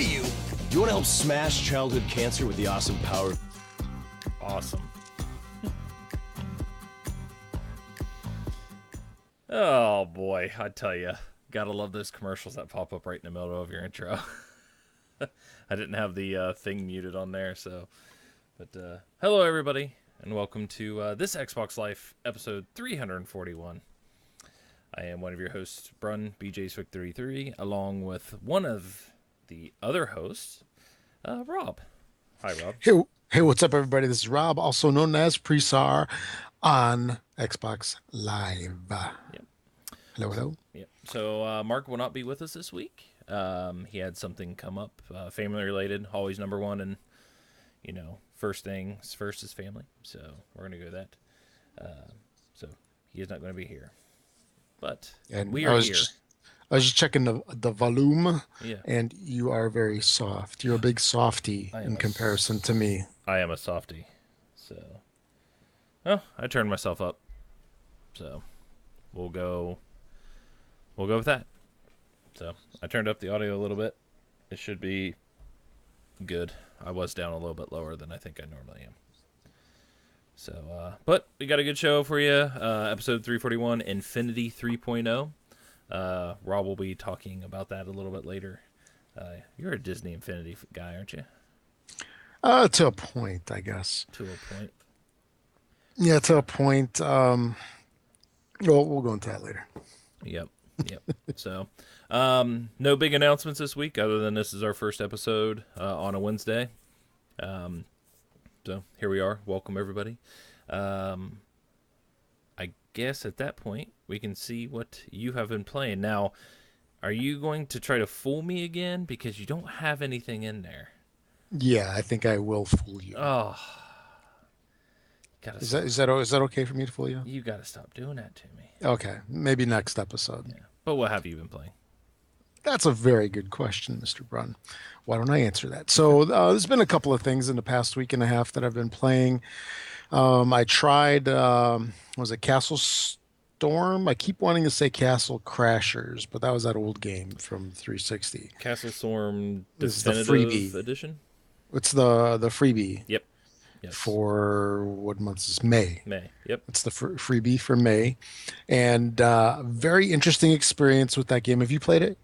Hey, you! Do you want to help smash childhood cancer with the awesome power? Awesome. Oh boy, I tell you, gotta love those commercials that pop up right in the middle of your intro. I didn't have the thing muted on there, so. But hello everybody, and welcome to this Xbox Life episode 341. I am one of your hosts, Brun BJ33, along with one of the other hosts, Rob. Hi, Rob. Hey, what's up, everybody? This is Rob, also known as Presar on Xbox Live. Yep. Hello. Yep. So Mark will not be with us this week. He had something come up, family related, always number one, and first things first is family. So we're gonna go with that. So he is not going to be here, but we are here. I was just checking the volume, Yeah. and you are very soft. You're a big softy in comparison to me. I am a softie. So, well, I turned myself up. So, we'll go with that. So, I turned up the audio a little bit. It should be good. I was down a little bit lower than I think I normally am. So, but we got a good show for you. Episode 341, Infinity 3.0. Rob will be talking about that a little bit later. You're a Disney Infinity guy, aren't you? To a point, I guess. To a point. Yeah, to a point. We'll go into that later. Yep. So, no big announcements this week, other than this is our first episode on a Wednesday. So here we are. Welcome everybody. I guess at that point we can see what you have been playing. Now, are you going to try to fool me again because you don't have anything in there? Yeah, I think I will fool you. Oh, is that okay for me to fool you? You got to stop doing that to me. Okay, maybe next episode. Yeah. But what have you been playing? That's a very good question, Mr. Brun. Why don't I answer that? So there's been a couple of things in the past week and a half that I've been playing. I tried, was it Castle Storm? I keep wanting to say Castle Crashers, but that was that old game from 360. Castle Storm Definitive the freebie edition? It's the freebie. Yep. Yes. For what month is this? May. Yep. It's the freebie for May. And very interesting experience with that game. Have you played it?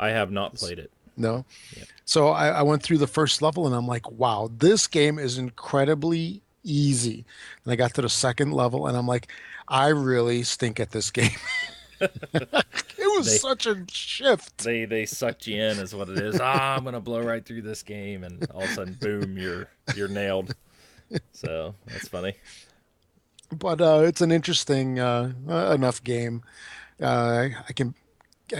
I have not played it. No? Yep. So I went through the first level and I'm like, wow, this game is incredibly easy. And I got to the second level and I'm like, I really stink at this game. It was such a shift. They sucked you in is what it is. I'm gonna blow right through this game, and all of a sudden, boom, you're nailed. So that's funny. But it's an interesting enough game. I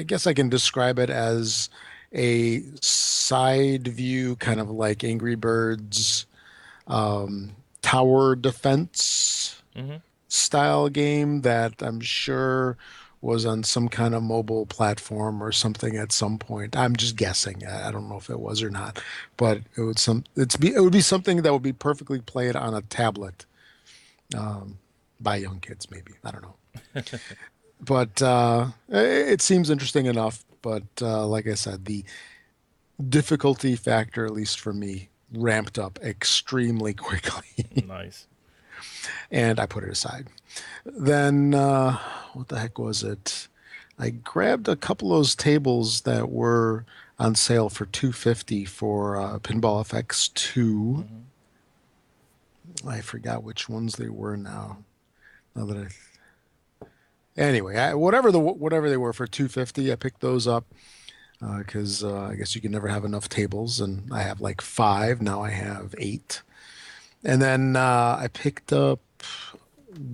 guess I can describe it as a side view, kind of like Angry Birds, tower defense style game that I'm sure was on some kind of mobile platform or something at some point. I'm just guessing. I don't know if it was or not, but it would be something that would be perfectly played on a tablet by young kids, maybe. I don't know. But it seems interesting enough. But like I said, the difficulty factor, at least for me, ramped up extremely quickly. Nice. And I put it aside. Then, what the heck was it? I grabbed a couple of those tables that were on sale for $250 for Pinball FX 2. I forgot which ones they were now. Anyway, whatever they were for $250, I picked those up because I guess you can never have enough tables, and I have like 5 now. I have 8, and then I picked up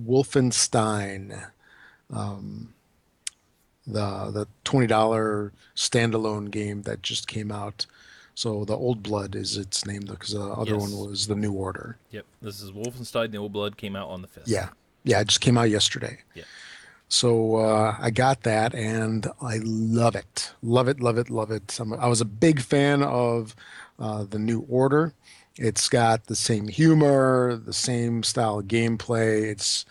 Wolfenstein, the $20 standalone game that just came out. So the Old Blood is its name, because the other one was the New Order. Yep, this is Wolfenstein. The Old Blood came out on the 5th. Yeah, it just came out yesterday. Yeah. So I got that, and I love it. Love it. I was a big fan of the New Order. It's got the same humor, the same style of gameplay. It's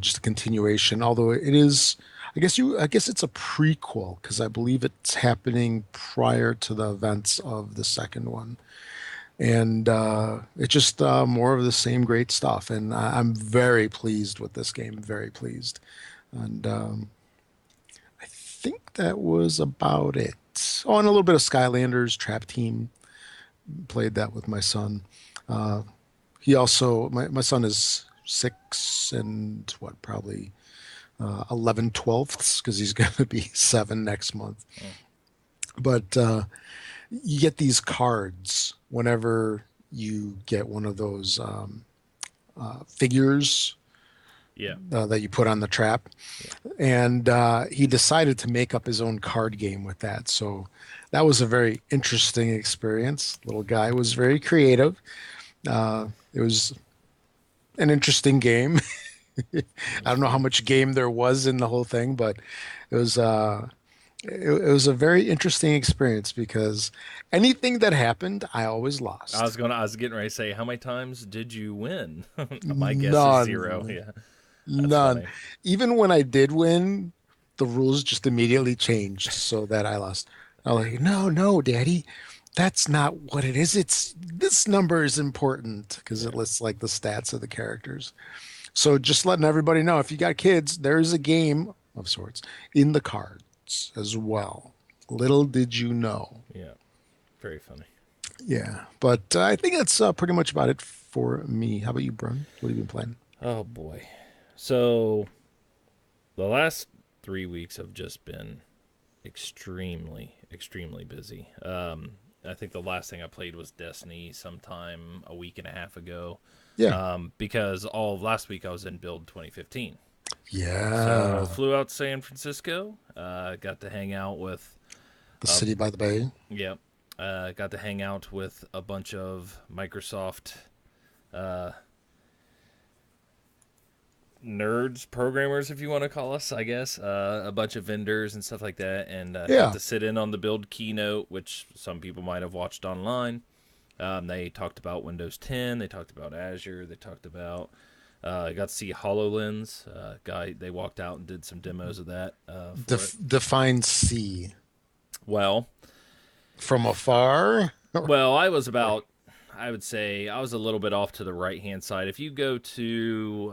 just a continuation. Although it is, I guess it's a prequel because I believe it's happening prior to the events of the second one, and it's just more of the same great stuff. And I'm very pleased with this game. Very pleased, and I think that was about it. Oh, and a little bit of Skylanders Trap Team. Played that with my son. Uh, he also, my son is 6 and what, probably 11 twelfths because he's going to be 7 next month. Mm. But you get these cards whenever you get one of those figures Yeah. that you put on the trap. Yeah. And he decided to make up his own card game with that. So that was a very interesting experience. Little guy was very creative. It was an interesting game. I don't know how much game there was in the whole thing, but it was it was a very interesting experience because anything that happened, I always lost. I was getting ready to say, how many times did you win? My guess is 0. None, Yeah. That's none. funny. Even when I did win, the rules just immediately changed so that I lost. I was like, no, no, Daddy, that's not what it is. It's this number is important because it Yeah. lists like the stats of the characters. So just letting everybody know, if you got kids, there is a game of sorts in the cards as well. Little did you know. Yeah. Very funny. Yeah, but I think that's pretty much about it for me. How about you, Brun? What have you been playing? Oh boy. So the last 3 weeks have just been extremely busy. I think the last thing I played was Destiny sometime a week and a half ago. Yeah, Because all of last week I was in Build 2015. So yeah, flew out to San Francisco. Got to hang out with, the city by the bay. yep. Got to hang out with a bunch of Microsoft uh, nerds, programmers, if you want to call us, I guess. A bunch of vendors and stuff like that, and got Yeah, to sit in on the build keynote, which some people might have watched online. They talked about Windows 10. They talked about Azure. They talked about. I got to see Hololens. Guy, they walked out and did some demos of that for it. define C Well, from afar. I was about. I would say I was a little bit off to the right hand side. If you go to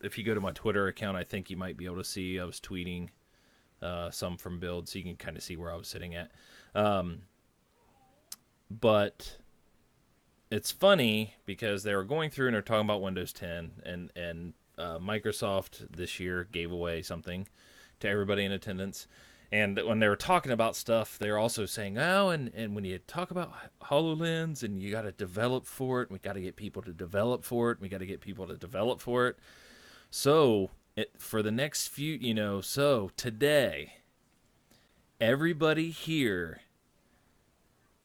my Twitter account, I think you might be able to see I was tweeting some from Build, so you can kind of see where I was sitting at. But it's funny because they were going through and they're talking about Windows 10, and Microsoft this year gave away something to everybody in attendance. And when they were talking about stuff, they were also saying, oh, and when you talk about HoloLens and you got to develop for it, we got to get people to develop for it, we got to get people to develop for it. So for the next few, so today, everybody here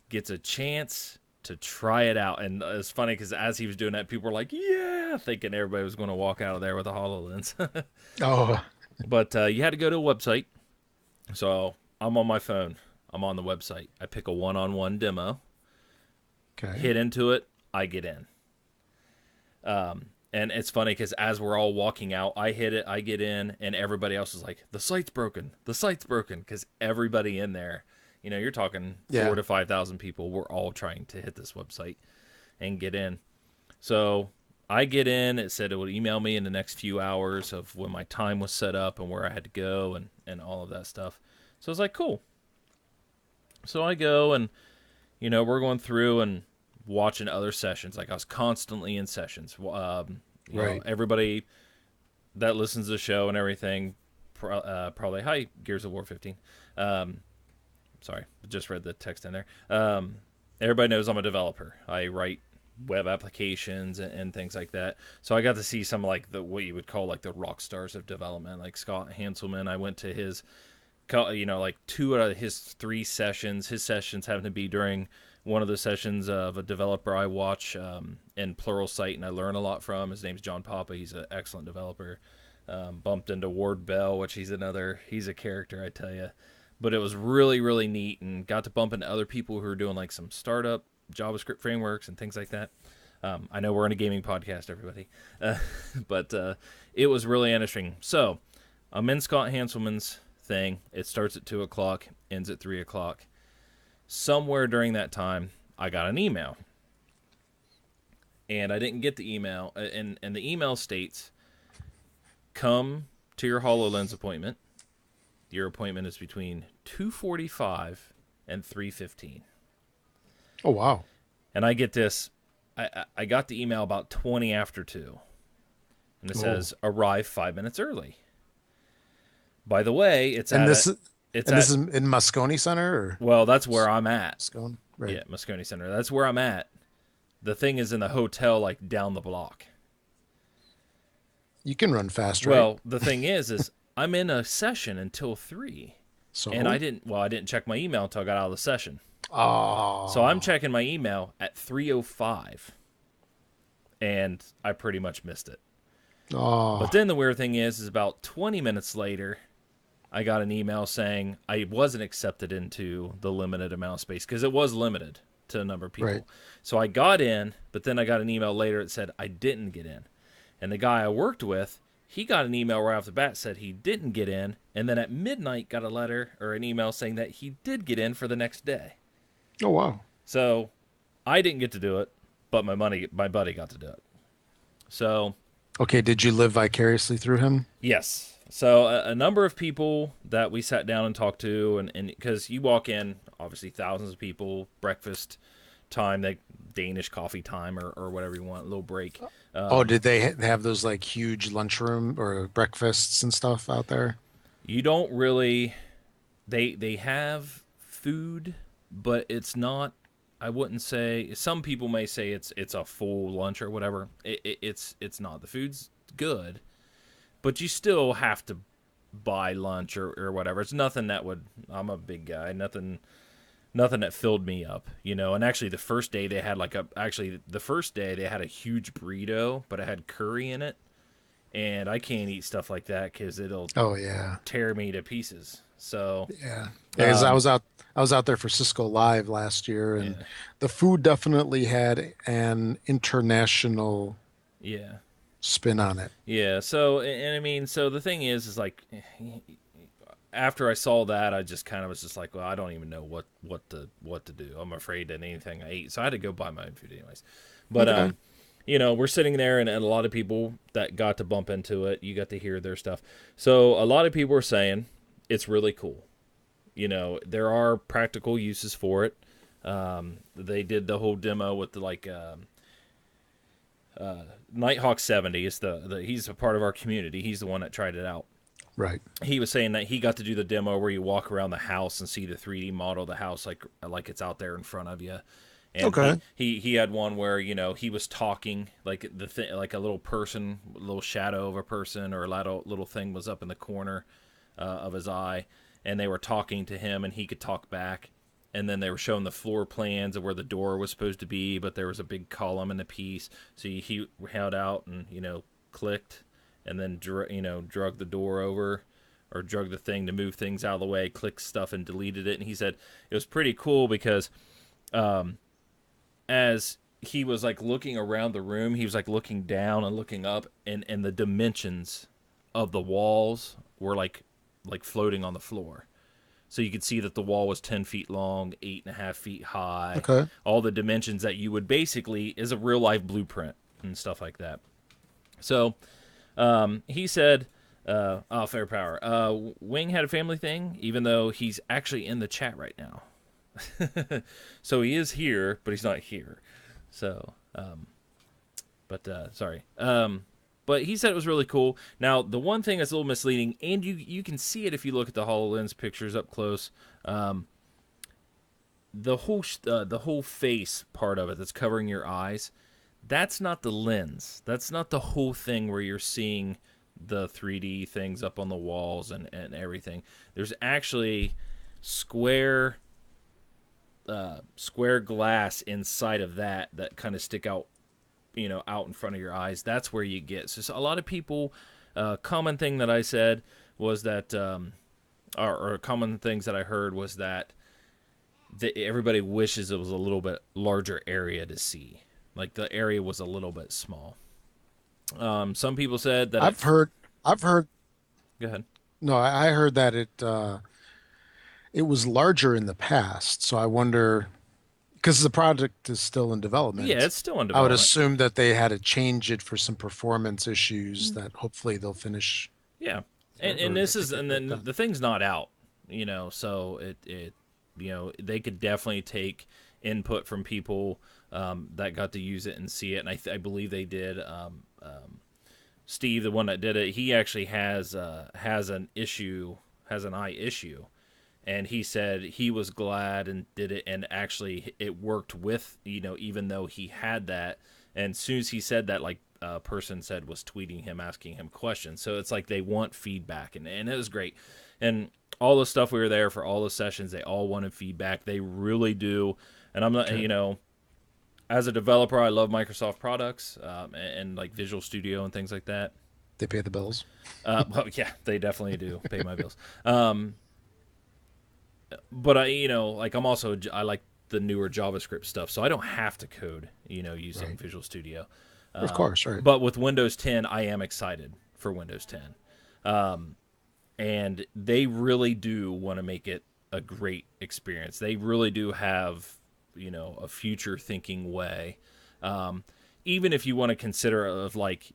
gets a chance to try it out. And it's funny because as he was doing that, people were like, yeah, thinking everybody was going to walk out of there with a HoloLens. Oh, But you had to go to a website. So I'm on my phone. I'm on the website. I pick a one-on-one demo, okay. hit into it, I get in. And it's funny because as we're all walking out, I hit it, I get in, and everybody else is like, the site's broken. The site's broken. Because everybody in there, you're talking Yeah. 4,000 to 5,000 people. We're all trying to hit this website and get in. So I get in. It said it would email me in the next few hours of when my time was set up and where I had to go and all of that stuff. So I was like, cool. So I go and, we're going through and watching other sessions. Like I was constantly in sessions. Right. Everybody that listens to the show and everything, probably, hi, Gears of War 15. Sorry, just read the text in there. Everybody knows I'm a developer. I write web applications and things like that. So I got to see some like what you would call like the rock stars of development, like Scott Hanselman. I went to his, like 2 out of his 3 sessions. His sessions happen to be during one of the sessions of a developer I watch in Pluralsight and I learn a lot from. His name's John Papa. He's an excellent developer. Bumped into Ward Bell, which he's a character, I tell you. But it was really, really neat and got to bump into other people who were doing like some startup JavaScript frameworks and things like that. I know we're in a gaming podcast, everybody, but it was really interesting. So I'm in Scott Hanselman's thing. It starts at 2:00, ends at 3:00. Somewhere during that time, I got an email, and I didn't get the email. And the email states, "Come to your HoloLens appointment. Your appointment is between 2:45 and 3:15." Oh, wow. And I get this. I got the email about 20 after 2. And it says, "Arrive 5 minutes early." By the way, this is in Moscone Center, or well, that's where I'm at. Moscone? Right. Yeah, Moscone Center. That's where I'm at. The thing is in the hotel, like down the block. You can run fast, right? Well, the thing is I'm in a session until 3. So And I didn't check my email until I got out of the session. Oh. So I'm checking my email at 3:05, and I pretty much missed it. Oh. But then the weird thing is about 20 minutes later, I got an email saying I wasn't accepted into the limited amount of space, because it was limited to a number of people. Right. So I got in, but then I got an email later that said I didn't get in. And the guy I worked with, he got an email right off the bat, said he didn't get in, and then at midnight got a letter or an email saying that he did get in for the next day. Oh, wow. So I didn't get to do it, but my buddy got to do it. So Okay, did you live vicariously through him? yes. So a number of people that we sat down and talked to, and because you walk in, obviously thousands of people, breakfast time, like Danish coffee time or whatever you want, a little break. Did they have those like huge lunchroom or breakfasts and stuff out there? You don't really, they have food, but it's not. I wouldn't say. Some people may say it's a full lunch or whatever. It's not. The food's good, but you still have to buy lunch or whatever. It's nothing that would. I'm a big guy. Nothing that filled me up, And actually, the first day they had a huge burrito, but it had curry in it, and I can't eat stuff like that because it'll tear me to pieces. So yeah, because I was out there for Cisco Live last year, and the food definitely had an international spin on it. Yeah. So and I mean, so the thing is like, after I saw that, I just kind of was just like, well, I don't even know what to do. I'm afraid that anything I eat, so I had to go buy my own food anyways. But Okay. we're sitting there, and a lot of people that got to bump into it, you got to hear their stuff. So a lot of people were saying it's really cool. There are practical uses for it. They did the whole demo with the Nighthawk 70 is he's a part of our community. He's the one that tried it out. Right. He was saying that he got to do the demo where you walk around the house and see the 3D model of the house like it's out there in front of you. And Okay. he had one where he was talking like like a little person, a little shadow of a person or a little thing was up in the corner of his eye, and they were talking to him and he could talk back. And then they were showing the floor plans of where the door was supposed to be, but there was a big column in the piece. So he held out and clicked, and then drug the door over, or drug the thing to move things out of the way, clicked stuff and deleted it. And he said it was pretty cool because as he was like looking around the room, he was like looking down and looking up, and the dimensions of the walls were like floating on the floor. So you could see that the wall was 10 feet long, 8.5 feet high. Okay. All the dimensions that you would basically is a real life blueprint and stuff like that. So he said, fair power. Wing had a family thing, even though he's actually in the chat right now. So he is here, but he's not here. So, sorry. But he said it was really cool. Now, the one thing that's a little misleading, and you can see it if you look at the HoloLens pictures up close, the whole face part of it that's covering your eyes, that's not the lens. That's not the whole thing where you're seeing the 3D things up on the walls and everything. There's actually square glass inside of that kind of stick out, out in front of your eyes. That's where you get. So a lot of people, common thing that I said was that, or common things that I heard was that everybody wishes it was a little bit larger area to see. Like the area was a little bit small. Some people said that I've heard. go ahead. No, I heard that it was larger in the past. So I wonder, because the project is still in Yeah, development, it's still in I would development. assume that they had to change it for some performance issues that hopefully they'll finish Yeah, and or this to is, get and that then done. the thing's not out, so it they could definitely take input from people that got to use it and see it, and I believe they did. Steve, the one that did it, he actually has an issue, has an eye issue, and he said he was glad and did it, and actually it worked with, even though he had that, and as soon as he said that, like a person said was tweeting him asking him questions, so it's like they want feedback, and it was great, and all the stuff we were there for all the sessions, they all wanted feedback, they really do, and I'm not, Okay. as a developer, I love Microsoft products, and like Visual Studio and things like that. They pay the bills. Well, yeah, they definitely do pay my bills. But like I like the newer JavaScript stuff, so I don't have to code, using Right. Visual Studio. Of course, right. But with Windows 10, I am excited for Windows 10, and they really do want to make it a great experience. They really do have, a future thinking way. Even if you want to consider of like,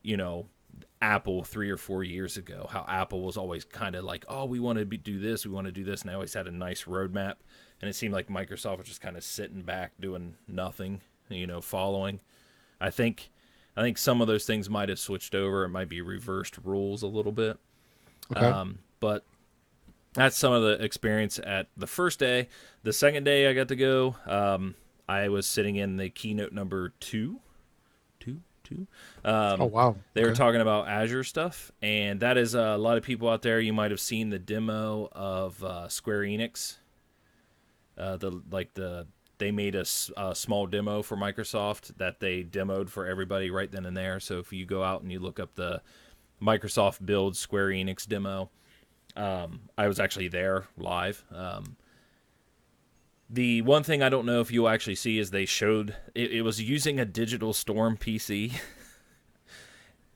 Apple 3 or 4 years ago, how Apple was always kind of like, oh, we want to do this, we want to do this, and they always had a nice roadmap. And it seemed like Microsoft was just kind of sitting back doing nothing, following. I think some of those things might have switched over. It might be reversed rules a little bit. Okay. But that's some of the experience at the first day. The second day I got to go, I was sitting in the keynote number two. Oh wow. They were Okay. talking about Azure stuff, and that is a lot of people out there. You might have seen the demo of Square Enix. They made a small demo for Microsoft that they demoed for everybody right then and there. So if you go out and you look up the Microsoft Build Square Enix demo, I was actually there live. The one thing I don't know if you'll actually see is they showed it was using a Digital Storm PC.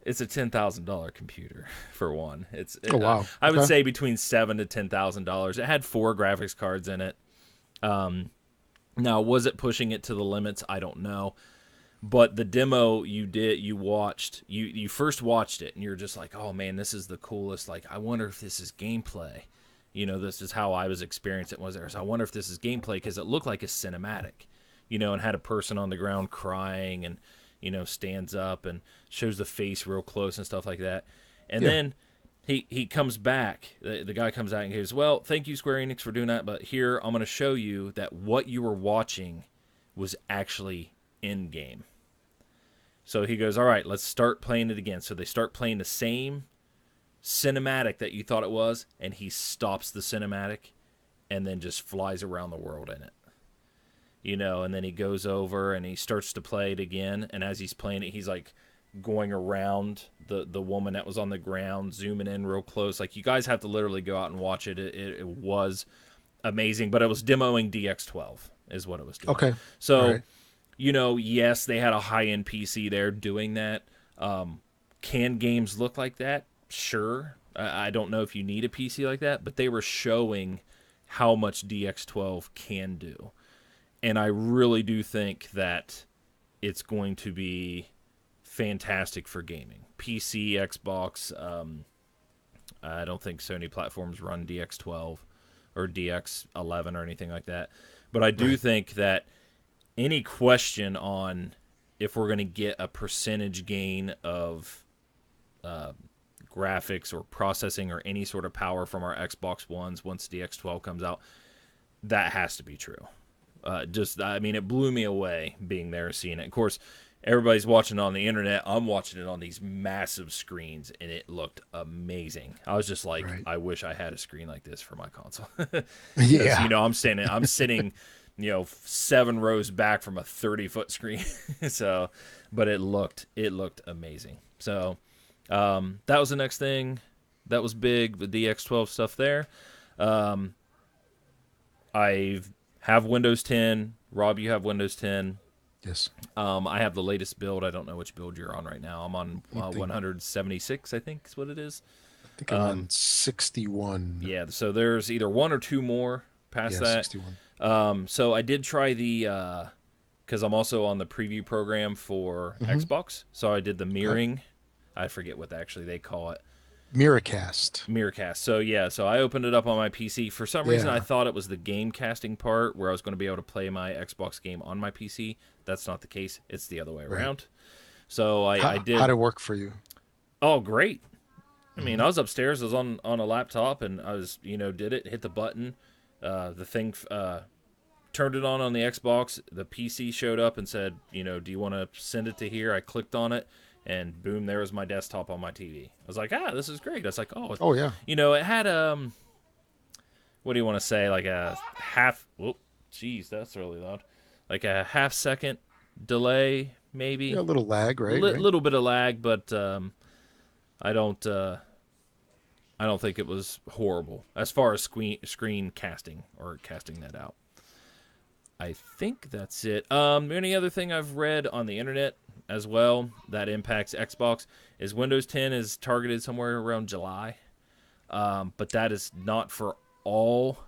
It's a $10,000 computer for one. Oh wow. I would Okay. say between $7,000 to $10,000. It had 4 graphics cards in it. Now, was it pushing it to the limits? I don't know. But the demo you watched, you first watched it and you're just like, oh man, this is the coolest. Like, I wonder if this is gameplay. This is how I was experiencing it was there. So I wonder if this is gameplay because it looked like a cinematic, and had a person on the ground crying and, stands up and shows the face real close and stuff like that. And Yeah. then he comes back. The guy comes out and goes, well, thank you, Square Enix, for doing that. But here, I'm going to show you that what you were watching was actually in game. So he goes, all right, let's start playing it again. So they start playing the same cinematic that you thought it was, and he stops the cinematic and then just flies around the world in it. And then he goes over and he starts to play it again. And as he's playing it, he's like going around the woman that was on the ground, zooming in real close. Like, you guys have to literally go out and watch it. It was amazing, but it was demoing DX12 is what it was doing. Okay. So, All right. yes, they had a high-end PC there doing that. Can games look like that? Sure. I don't know if you need a PC like that, but they were showing how much DX12 can do. And I really do think that it's going to be fantastic for gaming. PC, Xbox, I don't think Sony platforms run DX12 or DX11 or anything like that. But I do Right. think that any question on if we're going to get a percentage gain of graphics or processing or any sort of power from our Xbox Ones once DX12 comes out, that has to be true. It blew me away being there, seeing it. Of course, everybody's watching it on the internet. I'm watching it on these massive screens, and it looked amazing. I was just like, Right. I wish I had a screen like this for my console. Yeah. I'm sitting, 7 rows back from a 30-foot screen. So, but it looked amazing. So, that was the next thing. That was big, the DX12 stuff there. I have Windows 10. Rob, you have Windows 10. Yes. I have the latest build. I don't know which build you're on right now. I'm on I think, 176, I think is what it is. I think I'm on 61. Yeah, so there's either one or two more past Yeah, that. 61. So I did try the because I'm also on the preview program for Xbox. So I did the mirroring. I forget what actually they call it. Miracast. Miracast. So yeah, so I opened it up on my PC. For some reason, Yeah. I thought it was the game casting part where I was going to be able to play my Xbox game on my PC. That's not the case. It's the other way around. So I did. How'd it work for you? Oh, great. I mean, I was upstairs. I was on a laptop, and I was, did it, hit the button. The thing turned it on the Xbox. The PC showed up and said, do you want to send it to here? I clicked on it, and boom, there was my desktop on my TV. I was like, this is great. I was like, Oh, yeah. it had what do you want to say? Like a half. Whoop, jeez, that's really loud. Like a half second delay, maybe. Yeah, a little lag, right? Little bit of lag, but I don't think it was horrible as far as screen casting or casting that out. I think that's it. Any other thing I've read on the internet as well that impacts Xbox is Windows 10 is targeted somewhere around July, but that is not for all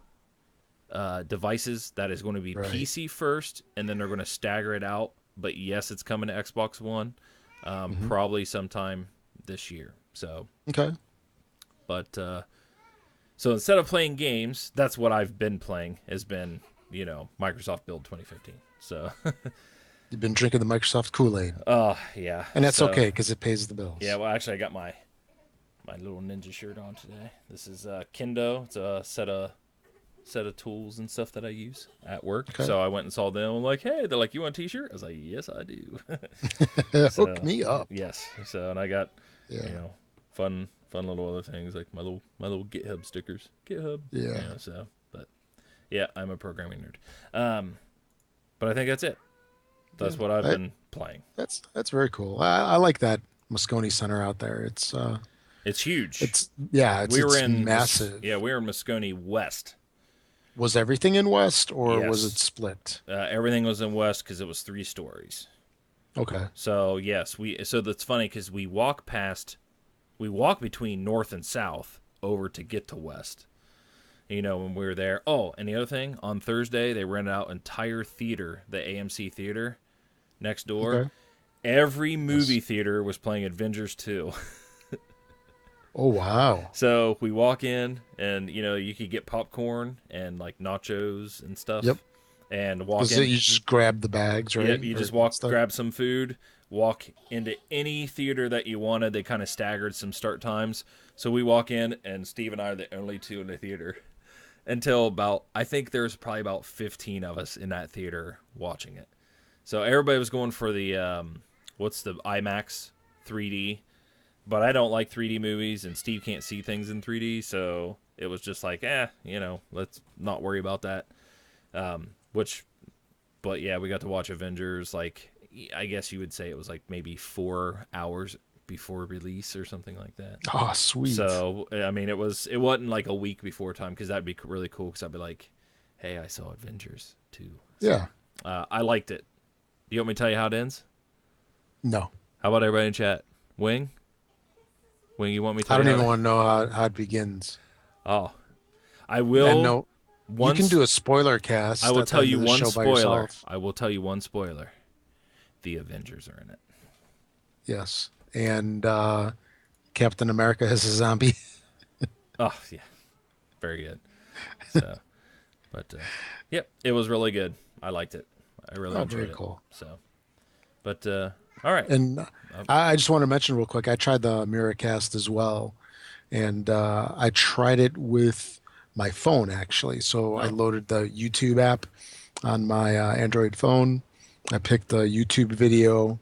devices. That is going to be PC first, and then they're going to stagger it out. But yes, it's coming to Xbox One, probably sometime this year. So Okay. But so instead of playing games, that's what I've been playing. Has been Microsoft Build 2015. So You've been drinking the Microsoft Kool-Aid. Yeah, And that's so, okay because it pays the bills. Yeah, well, actually, I got my little ninja shirt on today. This is Kendo. It's a set of tools and stuff that I use at work. Okay. So I went and saw them. I'm like, hey, they're like, you want a T-shirt? I was like, yes, I do. Hook me up. Yes. So and I got Yeah. fun little other things like my little GitHub stickers. GitHub. Yeah. So, but yeah, I'm a programming nerd. But I think that's it. That's what I've been playing. That's very cool. I like that Moscone Center out there. It's huge. it's massive. We were in Moscone West. Was everything in West or Yes. was it split? Everything was in West because it was 3 stories. Okay. So yes, so that's funny because we walk between North and South over to get to West. When we were there. Oh, and the other thing, on Thursday they rented out entire theater, the AMC theater next door. Okay. Every movie theater was playing Avengers 2. Oh wow. So we walk in, and you could get popcorn and like nachos and stuff. Yep. And walk in. You just grab the bags, right? Yep, you just grab some food, walk into any theater that you wanted. They kind of staggered some start times. So we walk in, and Steve and I are the only two in the theater until I think there's probably about 15 of us in that theater watching it. So everybody was going for the, what's the IMAX 3D. But I don't like 3D movies, and Steve can't see things in 3D, so it was just like, let's not worry about that. But yeah, we got to watch Avengers, like, I guess you would say it was like maybe 4 hours before release or something like that. Oh, sweet. So, I mean, it wasn't like a week before time, because that'd be really cool, because I'd be like, hey, I saw Avengers 2. So, yeah. I liked it. Do you want me to tell you how it ends? No. How about everybody in chat? Wing, you want me to tell I you don't even want to know how it begins. Oh, I will. And no, you can do a spoiler cast. I will tell you one spoiler. Yourself. I will tell you one spoiler. The Avengers are in it. Yes. And Captain America is a zombie. Oh, yeah. Very good. So, but, yep, it was really good. I liked it. I really enjoyed very it. Cool. So, but, all right. And I just want to mention real quick, I tried the Miracast as well. And I tried it with my phone, actually. So I loaded the YouTube app on my Android phone. I picked the YouTube video,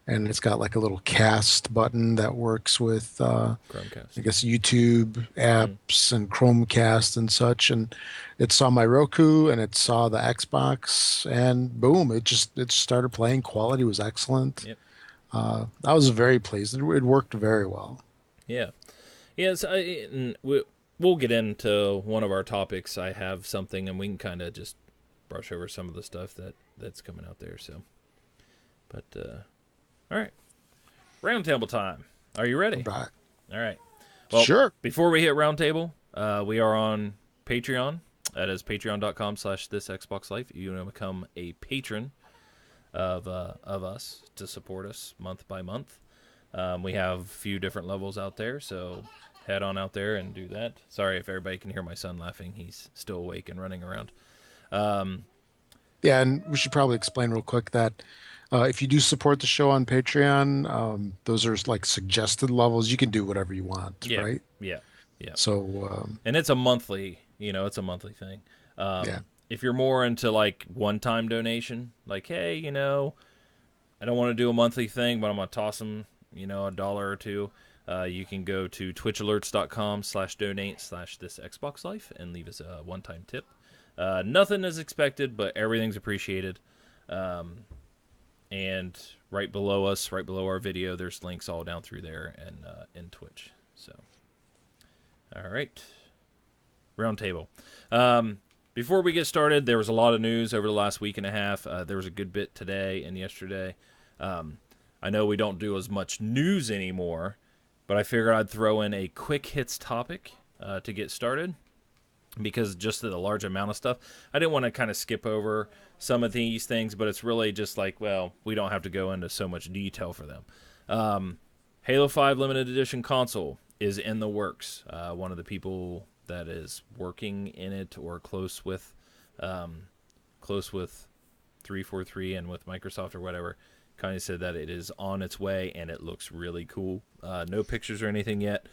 and it's got like a little cast button that works with, Chromecast. I guess, YouTube apps and Chromecast and such. And it saw my Roku, and it saw the Xbox, and boom, it started playing. Quality was excellent. Yep. I was very pleased. It worked very well. Yeah. Yes, we'll get into one of our topics. I have something, and we can kind of just brush over some of the stuff that's coming out there. So, But all right, roundtable time. Are you ready? Right. All right. Well, Sure. Before we hit roundtable, we are on Patreon. That is patreon.com/thisxboxlife. You want to become a patron of us to support us month by month. We have a few different levels out there, so head on out there and do that. Sorry if everybody can hear my son laughing. He's still awake and running around. Yeah, and we should probably explain real quick that if you do support the show on Patreon, those are like suggested levels. You can do whatever you want, Yeah, right? yeah, yeah. So, And it's a monthly, it's a monthly thing. yeah. If you're more into like one-time donation, like, hey, I don't want to do a monthly thing, but I'm going to toss them, $1 or $2. You can go to twitchalerts.com/donate/thisxboxlife and leave us a one-time tip. Nothing is expected, but everything's appreciated. And right below us, right below our video, there's links all down through there and in Twitch. So, all right, roundtable. Before we get started, there was a lot of news over the last week and a half. There was a good bit today and yesterday. I know we don't do as much news anymore, but I figured I'd throw in a quick hits topic to get started. Because just the large amount of stuff, I didn't want to kind of skip over some of these things, but it's really just like, well, we don't have to go into so much detail for them. Halo 5 Limited Edition console is in the works. One of the people that is working in it or close with 343 and with Microsoft or whatever, kind of said that it is on its way and it looks really cool. No pictures or anything yet.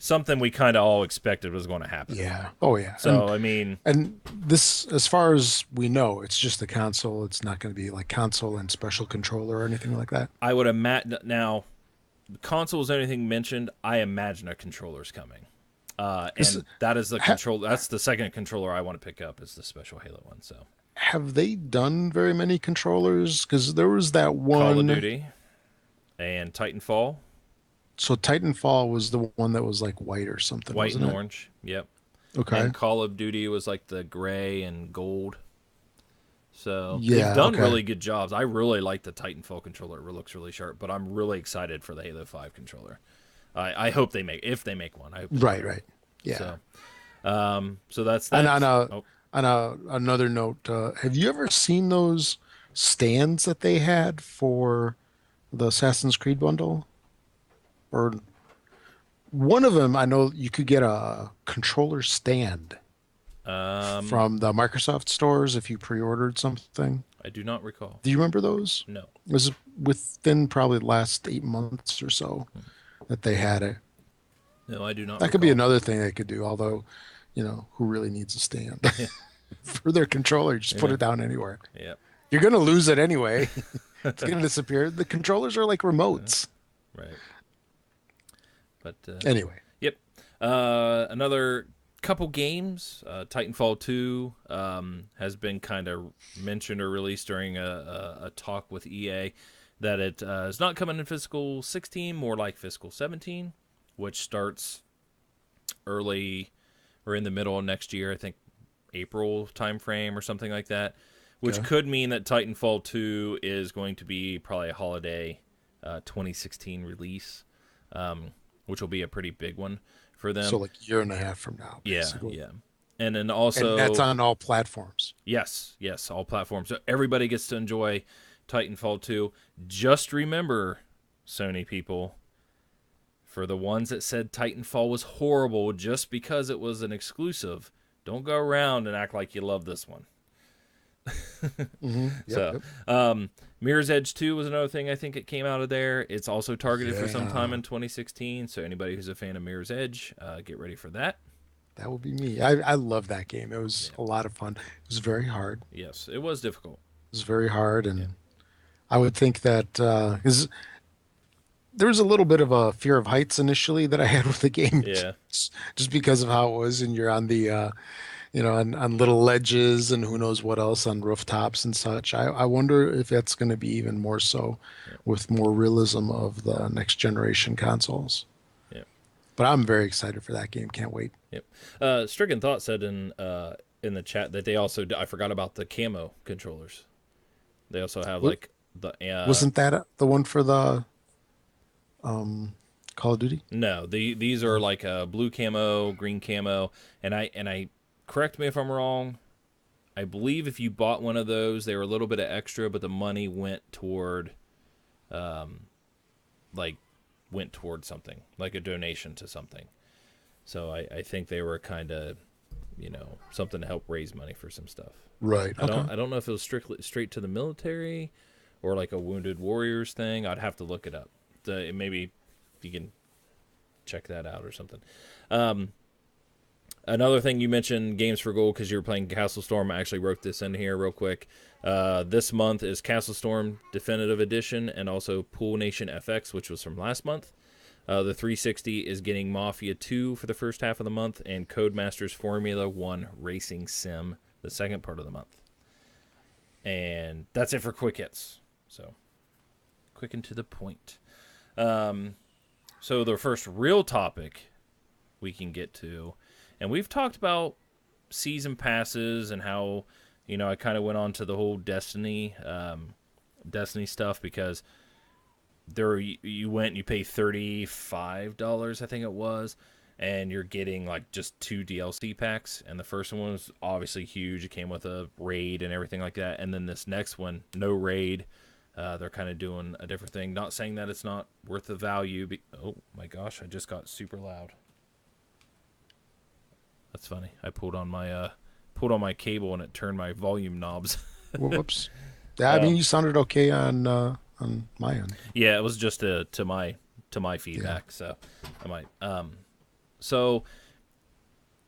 Something we kind of all expected was going to happen. Yeah. Oh, yeah. So, and this, as far as we know, it's just the console. It's not going to be like console and special controller or anything like that. I would imagine now, console is anything mentioned. I imagine a controller's coming, and that is the control. That's the second controller I want to pick up is the special Halo one. So, have they done very many controllers? Because there was that one Call of Duty and Titanfall. So Titanfall was the one that was like white or something. White wasn't and it? orange. Yep. Okay. And Call of Duty was like the gray and gold. So yeah, they've done really good jobs. I really like the Titanfall controller. It looks really sharp, but I'm really excited for the Halo 5 controller. I hope they make one. I hope right. Yeah. So that's that. And another note, have you ever seen those stands that they had for the Assassin's Creed bundle? Or one of them, I know you could get a controller stand from the Microsoft stores if you pre-ordered something. I do not recall. Do you remember those? No. It was within probably the last 8 months or so that they had it. No, I do not. That could be another thing they could do, although, who really needs a stand for their controller? Just put it down anywhere. Yeah. You're going to lose it anyway. It's going to disappear. The controllers are like remotes. Right. But anyway. Yep. Another couple games. Titanfall 2 has been kind of mentioned or released during a talk with EA that it is not coming in fiscal 16, more like fiscal 17, which starts early or in the middle of next year. I think April timeframe or something like that, which could mean that Titanfall 2 is going to be probably a holiday 2016 release. Which will be a pretty big one for them. So like a year and a half from now. Basically. Yeah. And then also... And that's on all platforms. Yes, all platforms. So everybody gets to enjoy Titanfall 2. Just remember, Sony people, for the ones that said Titanfall was horrible just because it was an exclusive, don't go around and act like you love this one. Mirror's Edge 2 was another thing I think it came out of there. It's also targeted for some time in 2016, so anybody who's a fan of Mirror's Edge, get ready for that. That would be me. I love that game. It was a lot of fun. It was very hard. Yes, it was difficult. It was very hard, and I would think that there was a little bit of a fear of heights initially that I had with the game. Yeah. Just because of how it was, and you're on the on little ledges and who knows what else on rooftops and such. I wonder if that's going to be even more so with more realism of the next generation consoles. Yeah. But I'm very excited for that game. Can't wait. Yep. Stricken Thought said in the chat that they also, I forgot about the camo controllers. They also have like The Wasn't that the one for the Call of Duty? no, these are like blue camo, green camo, and I correct me if I'm wrong. I believe if you bought one of those, they were a little bit of extra, but the money went toward, like, went toward something, like a donation to something. So I think they were kind of, something to help raise money for some stuff. Right. Okay. I don't know if it was strictly straight to the military, or like a Wounded Warriors thing. I'd have to look it up. Maybe you can check that out or something. Another thing you mentioned, Games for Gold, because you were playing Castle Storm. I actually wrote this in here real quick. This month is Castle Storm Definitive Edition and also Pool Nation FX, which was from last month. The 360 is getting Mafia 2 for the first half of the month and Codemasters Formula 1 Racing Sim the second part of the month. And that's it for quick hits. So, quick and to the point. So the first real topic we can get to, and we've talked about season passes and how, I kind of went on to the whole Destiny stuff, because there you went and you pay $35, I think it was, and you're getting like just 2 DLC packs, and the first one was obviously huge. It came with a raid and everything like that, and then this next one, no raid. They're kind of doing a different thing. Not saying that it's not worth the value. Oh my gosh, I just got super loud. That's funny. I pulled on my cable and it turned my volume knobs. Whoops. Yeah, I mean, you sounded okay on my end. Yeah, it was just to my feedback. Yeah. So I might. So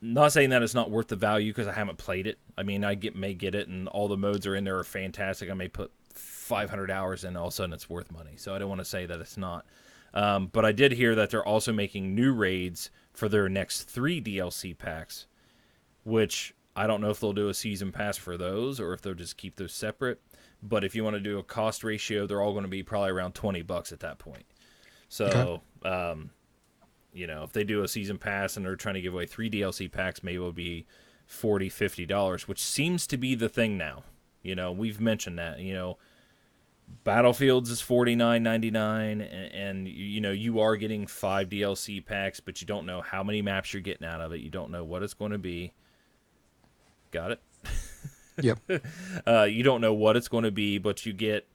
not saying that it's not worth the value because I haven't played it. I mean, may get it, and all the modes are in there are fantastic. I may put 500 hours in, all of a sudden it's worth money. So I don't want to say that it's not. But I did hear that they're also making new raids for their next 3 DLC packs, which I don't know if they'll do a season pass for those or if they'll just keep those separate. But if you want to do a cost ratio, they're all going to be probably around $20 at that point. So, okay. If they do a season pass and they're trying to give away 3 DLC packs, maybe it'll be $40, $50, which seems to be the thing now. We've mentioned that, Battlefields is $49.99, and you are getting 5 DLC packs, but you don't know how many maps you're getting out of it. You don't know what it's going to be. Got it? Yep. You don't know what it's going to be, but you get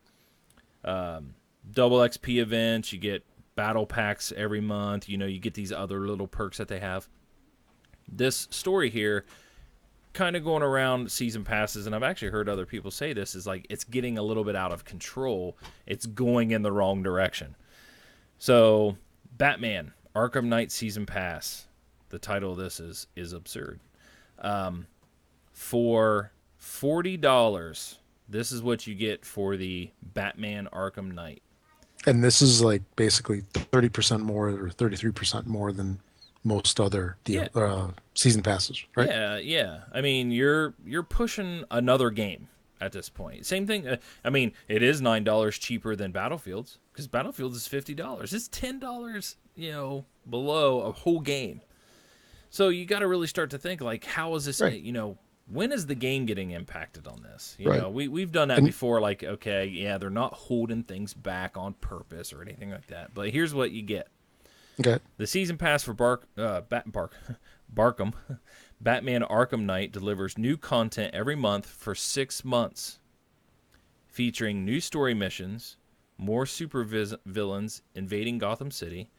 double XP events. You get battle packs every month. You get these other little perks that they have. This story here, kind of going around season passes, and I've actually heard other people say this, is like it's getting a little bit out of control. It's going in the wrong direction. So, Batman Arkham Knight Season Pass. The title of this is absurd. For $40, this is what you get for the Batman Arkham Knight. And this is like basically 30% more or 33% more than most other season passes, right? Yeah. I mean, you're pushing another game at this point. Same thing. I mean, it is $9 cheaper than Battlefields, because Battlefields is $50. It's $10, below a whole game. So you got to really start to think, like, how is this? Right. When is the game getting impacted on this? Right. We've done that before. Like, okay, yeah, they're not holding things back on purpose or anything like that. But here's what you get. Okay. The season pass for Barkham, Batman Arkham Knight delivers new content every month for 6 months, featuring new story missions, more super villains invading Gotham City,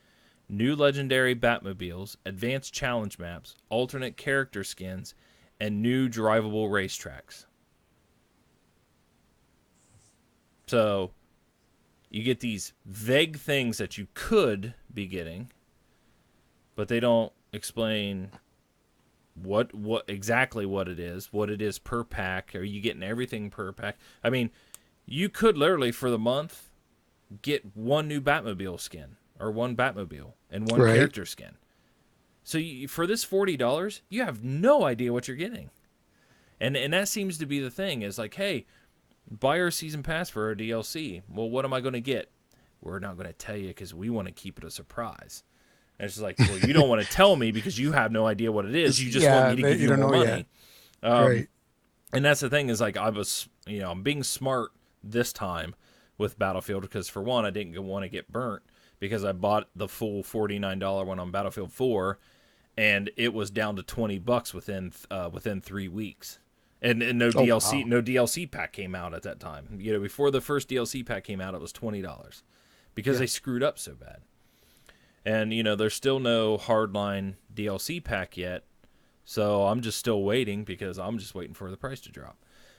new legendary Batmobiles, advanced challenge maps, alternate character skins, and new drivable racetracks. So, you get these vague things that you could be getting, but they don't explain what exactly what it is per pack. Are you getting everything per pack? I mean, you could literally for the month get 1 new Batmobile skin or 1 Batmobile and 1 character skin. So for this $40, you have no idea what you're getting. And that seems to be the thing, is like, hey, buy our season pass for our DLC. Well, what am I going to get? We're not going to tell you because we want to keep it a surprise. And it's just like, well, you don't want to tell me because you have no idea what it is. You just want me to give you more money. Right. And that's the thing, is like, I'm being smart this time with Battlefield because, for one, I didn't want to get burnt because I bought the full $49 one on Battlefield 4, and it was down to $20 within 3 weeks. And no DLC, wow. no DLC pack came out at that time. Before the first DLC pack came out, it was $20 because they screwed up so bad. And there's still no hardline DLC pack yet, so I'm just still waiting because I'm just waiting for the price to drop.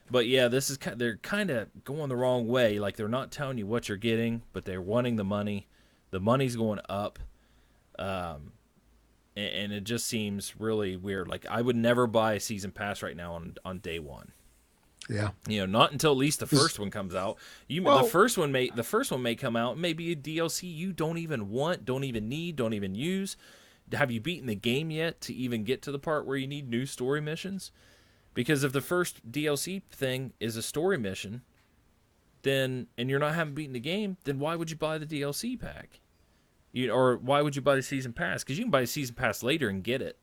But yeah, they're kind of going the wrong way. Like, they're not telling you what you're getting, but they're wanting the money. The money's going up. And it just seems really weird. Like, I would never buy a season pass right now on day one. Yeah. Not until at least the first one comes out. The first one may come out, maybe a DLC you don't even want, don't even need, don't even use. Have you beaten the game yet to even get to the part where you need new story missions? Because if the first DLC thing is a story mission, and you're not having beaten the game, then why would you buy the DLC pack? Or why would you buy the season pass? Because you can buy a season pass later and get it.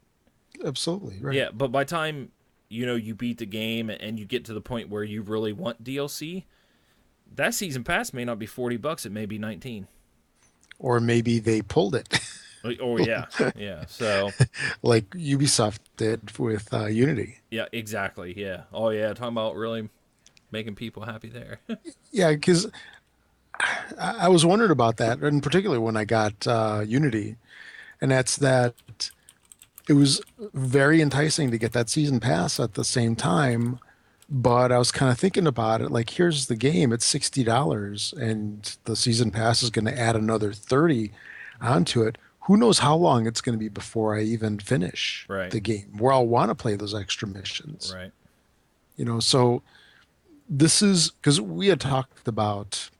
Absolutely, right. Yeah, but by the time you beat the game and you get to the point where you really want DLC, that season pass may not be $40; it may be $19. Or maybe they pulled it. Oh yeah, yeah. So like Ubisoft did with Unity. Yeah, exactly. Yeah. Oh yeah, talking about really making people happy there. Yeah, because I was wondering about that, and particularly when I got Unity, and that's that it was very enticing to get that season pass at the same time, but I was kind of thinking about it like, here's the game, it's $60, and the season pass is going to add another 30 onto it. Who knows how long it's going to be before I even finish the game, where I'll want to play those extra missions. Right. So this is because we had talked about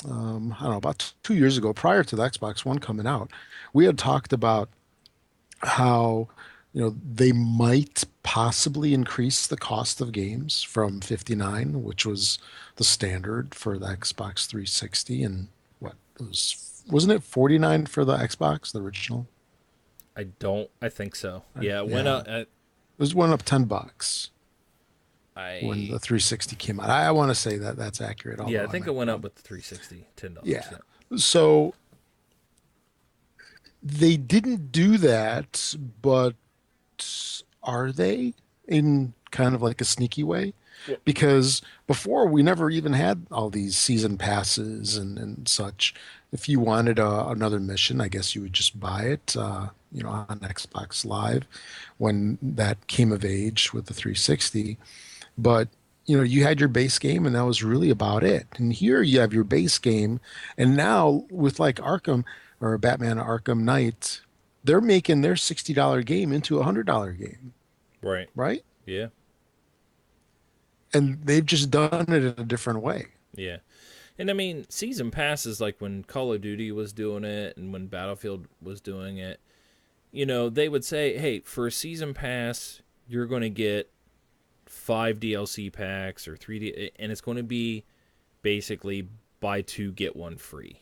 I don't know, about 2 years ago, prior to the Xbox One coming out, we had talked about how, they might possibly increase the cost of games from $59, which was the standard for the Xbox 360, and wasn't it $49 for the Xbox, the original? I think so. Yeah, it went up. It went up $10 when the 360 came out. I want to say that that's accurate. Yeah, I think it went up with the 360, $10. Yeah. So they didn't do that, but are they, in kind of like a sneaky way? Yeah. Because before, we never even had all these season passes and such. If you wanted another mission, I guess you would just buy it, on Xbox Live when that came of age with the 360. But, you had your base game, and that was really about it. And here you have your base game, and now with like Arkham or Batman Arkham Knight, they're making their $60 game into a $100 game. Right. Right? Yeah. And they've just done it in a different way. Yeah. And I mean, season passes, like when Call of Duty was doing it and when Battlefield was doing it, they would say, hey, for a season pass, you're going to get 5 DLC packs or 3 and it's going to be basically buy 2 get 1 free.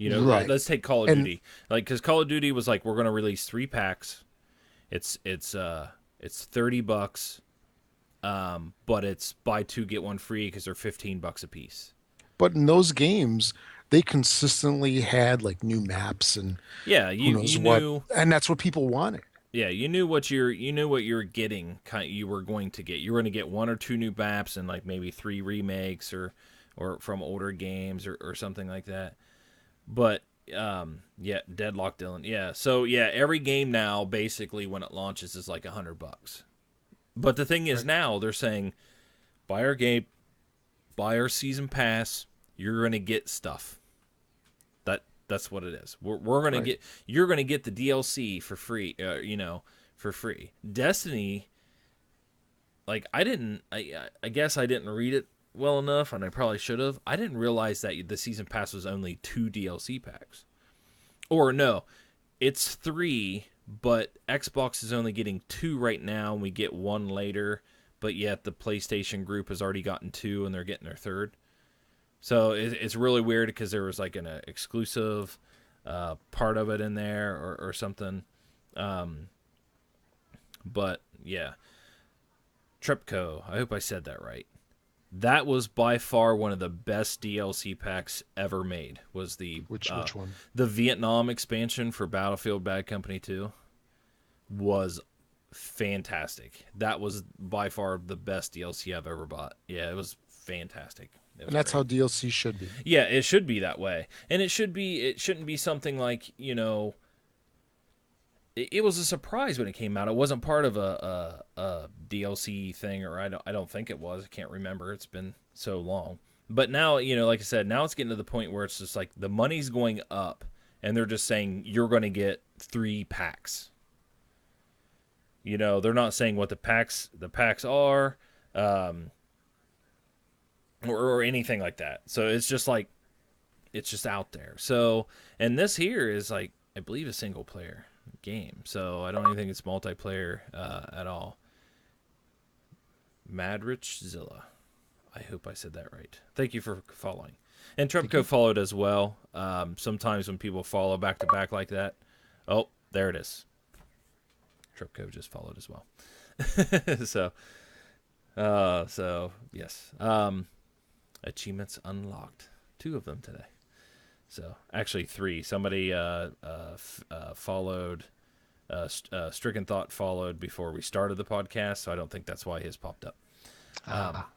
Right. Let's take Call of Duty, like, because Call of Duty was like, we're going to release 3 packs. It's $30, but it's buy 2 get 1 free because they're $15 a piece. But in those games, they consistently had like new maps and you knew, and that's what people wanted. Yeah, you knew what you're getting. You were going to get. You were going to get 1 or 2 new maps and like maybe 3 remakes or from older games or something like that. But Deadlock Dylan. Yeah, so yeah, every game now basically when it launches is like $100. But the thing is, now they're saying, buy our game, buy our season pass, you're going to get stuff. That's what it is. We're going to get, you're going to get the DLC for free, for free. Destiny, like, I guess I didn't read it well enough, and I probably should have. I didn't realize that the season pass was only 2 DLC packs. Or no, it's 3, but Xbox is only getting 2 right now, and we get 1 later, but yet the PlayStation group has already gotten 2, and they're getting their 3rd. So it's really weird because there was like an exclusive part of it in there or something. But yeah, Trepco. I hope I said that right. That was by far one of the best DLC packs ever made. Was the Which one? The Vietnam expansion for Battlefield Bad Company 2 was fantastic. That was by far the best DLC I've ever bought. Yeah, it was fantastic. It was And that's great. how DLC should be. Yeah, it should be that way. And it shouldn't be something like, it was a surprise when it came out. It wasn't part of a DLC thing, or I don't think it was. I can't remember. It's been so long. But now, like I said, now it's getting to the point where it's just like the money's going up, and they're just saying you're going to get 3 packs. They're not saying what the packs are, or anything like that. So it's just like it's just out there. So, and this here is like, I believe, a single player game, so I don't even think it's multiplayer at all. Madrichzilla, I hope I said that right. Thank you for following. And Trepco followed as well. Sometimes when people follow back to back like that, oh, there it is. Trepco just followed as well. So yes, achievements unlocked, 2 of them today. So actually 3. Somebody followed. Stricken Thought followed before we started the podcast, so I don't think that's why his popped up.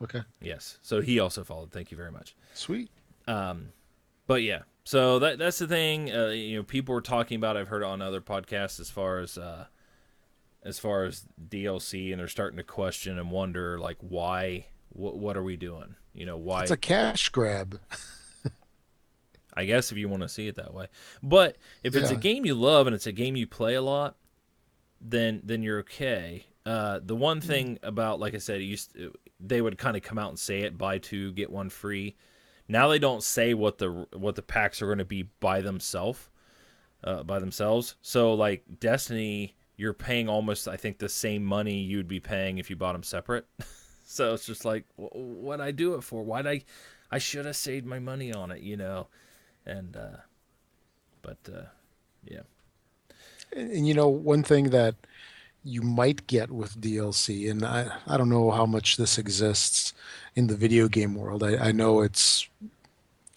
Okay. Yes, so he also followed. Thank you very much. Sweet. But yeah, so that's the thing. People were talking about. I've heard it on other podcasts as far as DLC, and they're starting to question and wonder like why. What are we doing? Why? It's a cash grab. I guess if you want to see it that way. But if it's a game you love and it's a game you play a lot, then you're okay. The one thing about, like I said, they would kind of come out and say it, buy 2 get 1 free. Now they don't say what the packs are going to be by themselves. So like Destiny, you're paying almost, I think, the same money you'd be paying if you bought them separate. So it's just like, what'd I do it for? I should have saved my money on it, And, yeah. And one thing that you might get with DLC, and I don't know how much this exists in the video game world. I know it's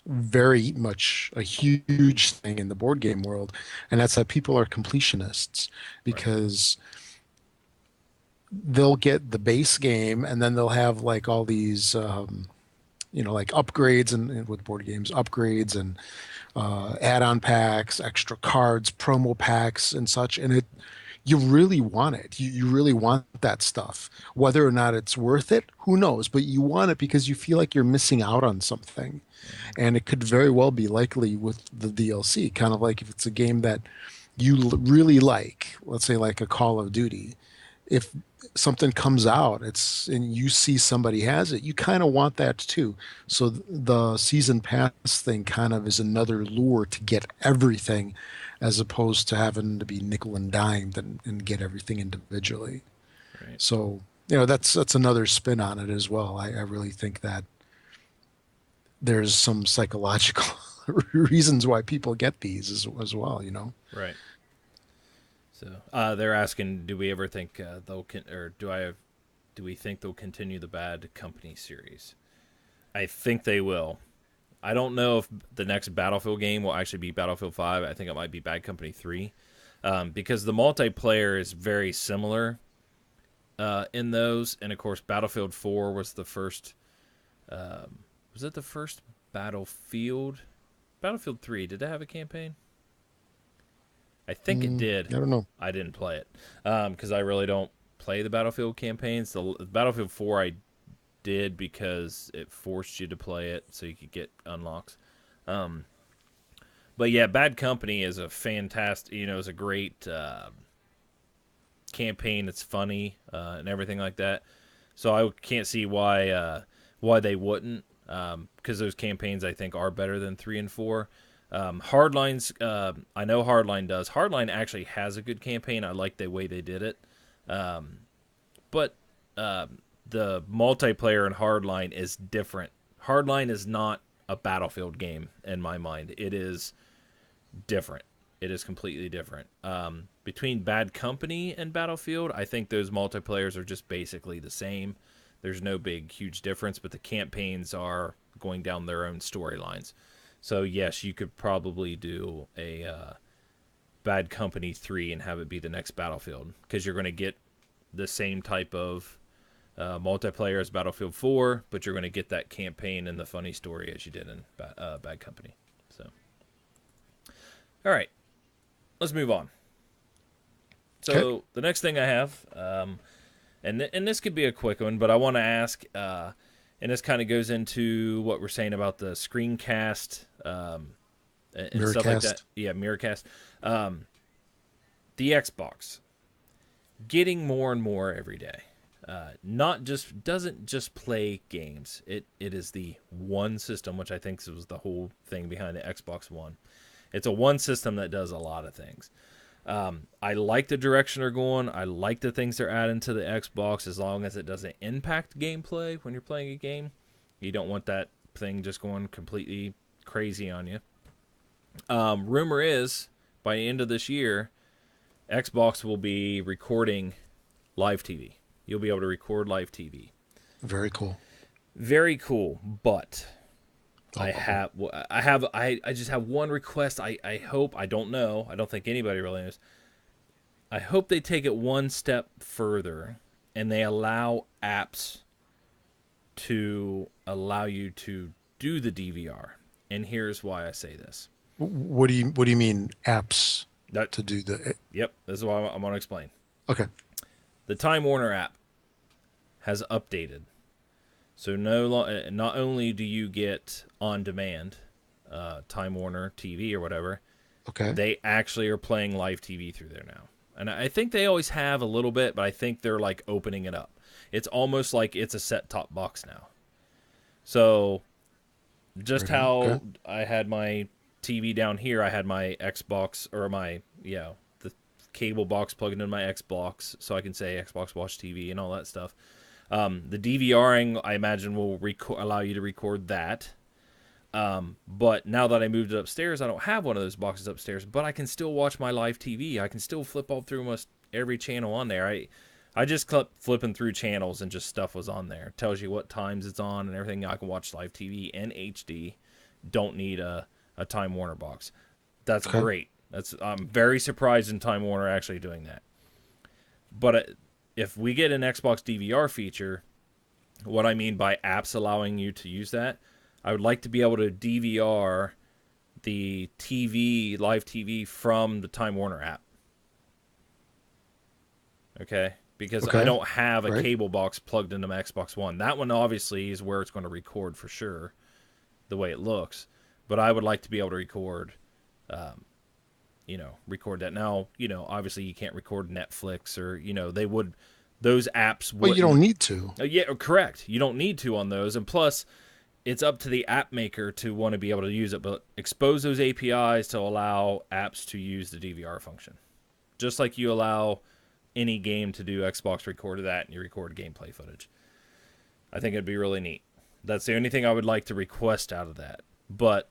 very much a huge thing in the board game world, and that's that people are completionists because they'll get the base game and then they'll have like all these like upgrades and with board games, upgrades and add-on packs, extra cards, promo packs, and such. And you really want it. You really want that stuff. Whether or not it's worth it, who knows? But you want it because you feel like you're missing out on something. And it could very well be likely with the DLC. Kind of like if it's a game that you really like, let's say like a Call of Duty. If something comes out and you see somebody has it, you kind of want that too. So the season pass thing kind of is another lure to get everything, as opposed to having to be nickel and dimed and get everything individually. Right. So that's another spin on it as well. I really think that there's some psychological reasons why people get these as well. Right. So they're asking, do we ever think do we think they'll continue the Bad Company series? I think they will. I don't know if the next Battlefield game will actually be Battlefield 5. I think it might be Bad Company 3, because the multiplayer is very similar in those. And of course, Battlefield 4 was the first. Was it the first Battlefield? Battlefield 3, did it have a campaign? I think it did. I don't know. I didn't play it because I really don't play the Battlefield campaigns. The Battlefield 4 I did because it forced you to play it so you could get unlocks. But yeah, Bad Company is a fantastic, is a great campaign. It's funny and everything like that. So I can't see why they wouldn't, because those campaigns I think are better than 3 and 4. Hardline's, I know Hardline does. Hardline actually has a good campaign. I like the way they did it. But the multiplayer in Hardline is different. Hardline is not a Battlefield game in my mind. It is different. It is completely different. Between Bad Company and Battlefield, I think those multiplayers are just basically the same. There's no big, huge difference, but the campaigns are going down their own storylines. So, yes, you could probably do a Bad Company 3 and have it be the next Battlefield, because you're going to get the same type of multiplayer as Battlefield 4, but you're going to get that campaign and the funny story as you did in Bad Company. So, all right, let's move on. So Okay. the next thing I have, and this could be a quick one, but I want to ask, and this kind of goes into what we're saying about the screencast and stuff like that. Mirrorcast. Yeah, Mirrorcast. The Xbox getting more and more every day. Doesn't just play games. It is the one system, which I think was the whole thing behind the Xbox One. It's a one system that does a lot of things. I like the direction they're going. I like the things they're adding to the Xbox, as long as it doesn't impact gameplay when you're playing a game. You don't want that thing just going completely crazy on you. Rumor is, by the end of this year, Xbox will be recording live TV. You'll be able to record live TV. Very cool. Very cool, but Oh, I just have one request. I hope, I don't know, I don't think anybody really knows. I hope they take it one step further and they allow apps to allow you to do the DVR. And here's why I say this. What do you mean apps That, to do the? yep, this is what I'm going to explain. Okay. The Time Warner app has updated. So not only do you get on demand Time Warner TV or whatever, Okay. they actually are playing live TV through there now. And I think they always have a little bit, but I think they're like opening it up. It's almost like it's a set-top box now. So just Very how good. Okay. I had my TV down here, I had my Xbox or the cable box plugged into my Xbox, so I can say Xbox Watch TV and all that stuff. The DVRing, I imagine, will allow you to record that. But now that I moved it upstairs, I don't have one of those boxes upstairs, but I can still watch my live TV. I can still flip all through almost every channel on there. I just kept flipping through channels and just stuff was on there. It tells you what times it's on and everything. I can watch live TV and HD. Don't need a Time Warner box. That's Okay. great. I'm very surprised in Time Warner actually doing that. But if we get an Xbox DVR feature, what I mean by apps allowing you to use that, I would like to be able to DVR the TV, live TV from the Time Warner app. Okay? Because I Okay. don't have a Right. cable box plugged into my Xbox One. That one obviously is where it's going to record for sure, the way it looks. But I would like to be able to record, record that. Now, obviously you can't record Netflix or, those apps would. Well, you don't need to. Yeah, correct. You don't need to on those. And plus, it's up to the app maker to want to be able to use it, but expose those APIs to allow apps to use the DVR function. Just like you allow any game to do Xbox record of that and you record gameplay footage. I think it'd be really neat. That's the only thing I would like to request out of that. But,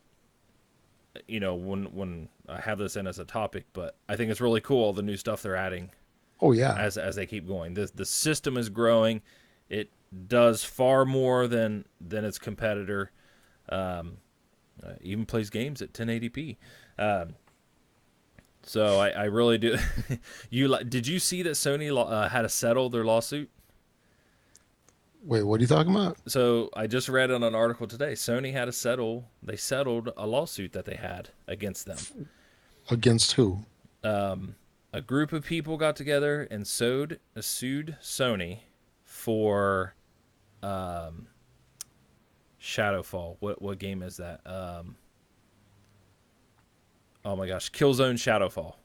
when I have this in as a topic, but I think it's really cool, all the new stuff they're adding Oh yeah. as they keep going. The system is growing. It does far more than its competitor. Even plays games at 1080p. So I really do. Did you see that Sony had to settle their lawsuit? Wait, what are you talking about? So I just read on an article today. Sony had to settle. They settled a lawsuit that they had against them. Against who? A group of people got together and sued Sony for Shadowfall. What game is that? Oh my gosh, Killzone Shadowfall.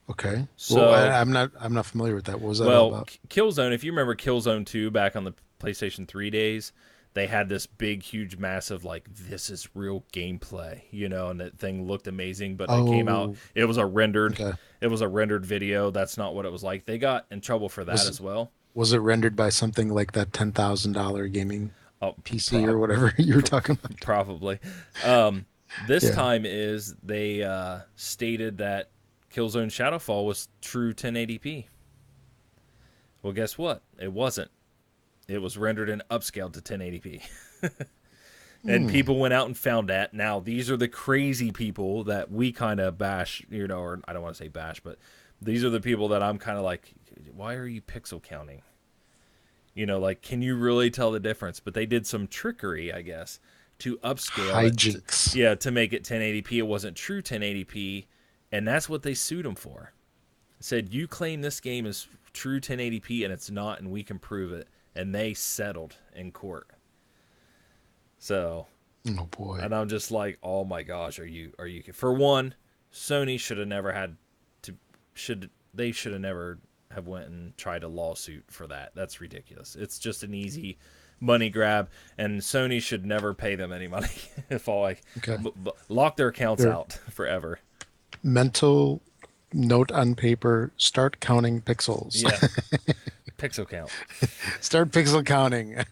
Okay. So- Well, I'm not familiar with that. What was that all Well, about? Killzone, if you remember Killzone 2 back on the PlayStation 3 days, they had this big, huge, massive, like, this is real gameplay, and that thing looked amazing, but it came out, Oh. it was a rendered, Okay. it was a rendered video. That's not what it was like. They got in trouble for that Was- as well. Was it rendered by something like that $10,000 gaming Oh, PC or whatever you were talking about? probably. This Yeah. time is they stated that Killzone Shadowfall was true 1080p. Well, guess what? It wasn't. It was rendered and upscaled to 1080p. And people went out and found that. Now, these are the crazy people that we kind of bash, or I don't want to say bash, but these are the people that I'm kind of like, why are you pixel counting? Like, can you really tell the difference? But they did some trickery, I guess, to upscale Hijinks. to make it 1080p. It wasn't true 1080p, and that's what they sued them for. Said, you claim this game is true 1080p, and it's not, and we can prove it. And they settled in court. So, Oh boy. and I'm just like, oh my gosh, are you? For one, Sony should have never never have went and tried a lawsuit for that. That's ridiculous. It's just an easy money grab, and Sony should never pay them any money. If all Okay. Lock their accounts out forever. Mental note on paper: start counting pixels. Yeah, pixel count. Start pixel counting.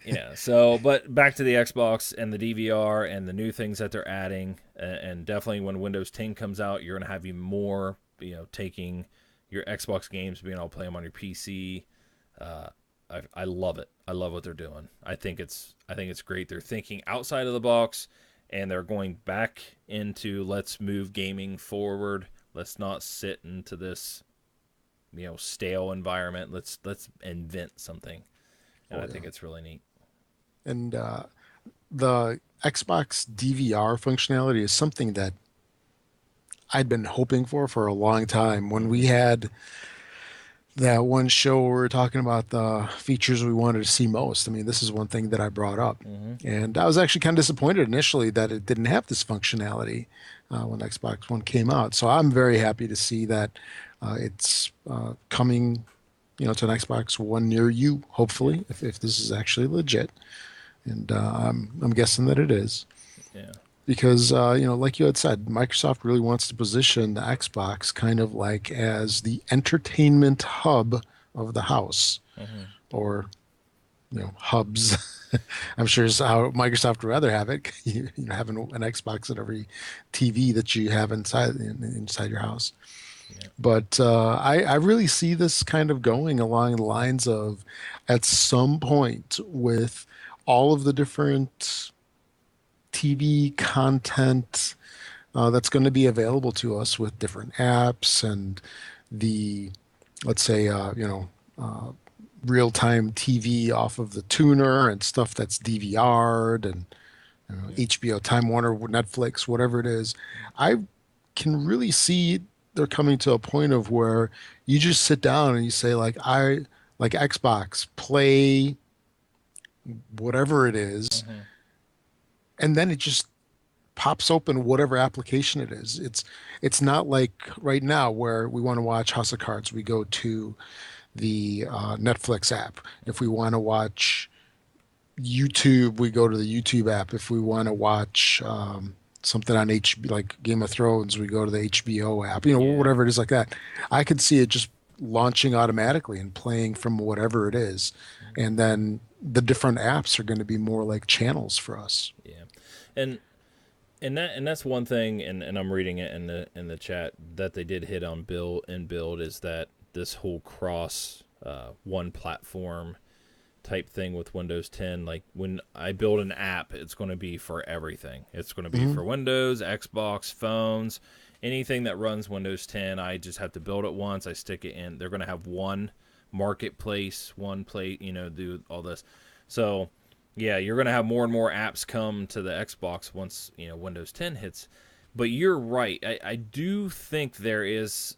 Yeah. So, but back to the Xbox and the DVR and the new things that they're adding, and definitely when Windows 10 comes out, you're gonna have even more. Taking your Xbox games, being able to play them on your PC. I love it. I love what they're doing. I think it's great. They're thinking outside of the box, and they're going back into let's move gaming forward. Let's not sit into this, stale environment. Let's invent something. And I think it's really neat. And the Xbox DVR functionality is something that I'd been hoping for a long time. When we had that one show where we were talking about the features we wanted to see most, I mean, this is one thing that I brought up. And I was actually kind of disappointed initially that it didn't have this functionality when Xbox One came out. So I'm very happy to see that it's coming, to an Xbox One near you, hopefully, if this is actually legit. And I'm guessing that it is. Yeah. Because, like you had said, Microsoft really wants to position the Xbox kind of like as the entertainment hub of the house, or, hubs. I'm sure is how Microsoft would rather have it. Having an Xbox at every TV that you have inside your house. Yeah. But I really see this kind of going along the lines of, at some point, with all of the different TV content that's going to be available to us with different apps and the, let's say, real-time TV off of the tuner and stuff that's DVR'd and HBO, Time Warner, Netflix, whatever it is. I can really see they're coming to a point of where you just sit down and you say, like Xbox, play whatever it is. And then it just pops open whatever application it is. It's not like right now where we want to watch House of Cards, we go to the Netflix app. If we want to watch YouTube, we go to the YouTube app. If we want to watch something on HBO, like Game of Thrones, we go to the HBO app. Whatever it is like that. I could see it just launching automatically and playing from whatever it is, and then the different apps are going to be more like channels for us. Yeah. And that's one thing, and I'm reading it in the chat that they did hit on build is that this whole cross one platform type thing with Windows 10. Like when I build an app, it's going to be for everything. It's going to be for Windows, Xbox, phones, anything that runs Windows 10. I just have to build it once. I stick it in. They're going to have one marketplace, one plate, do all this. So yeah, you're going to have more and more apps come to the Xbox once, Windows 10 hits. But you're right. I do think there is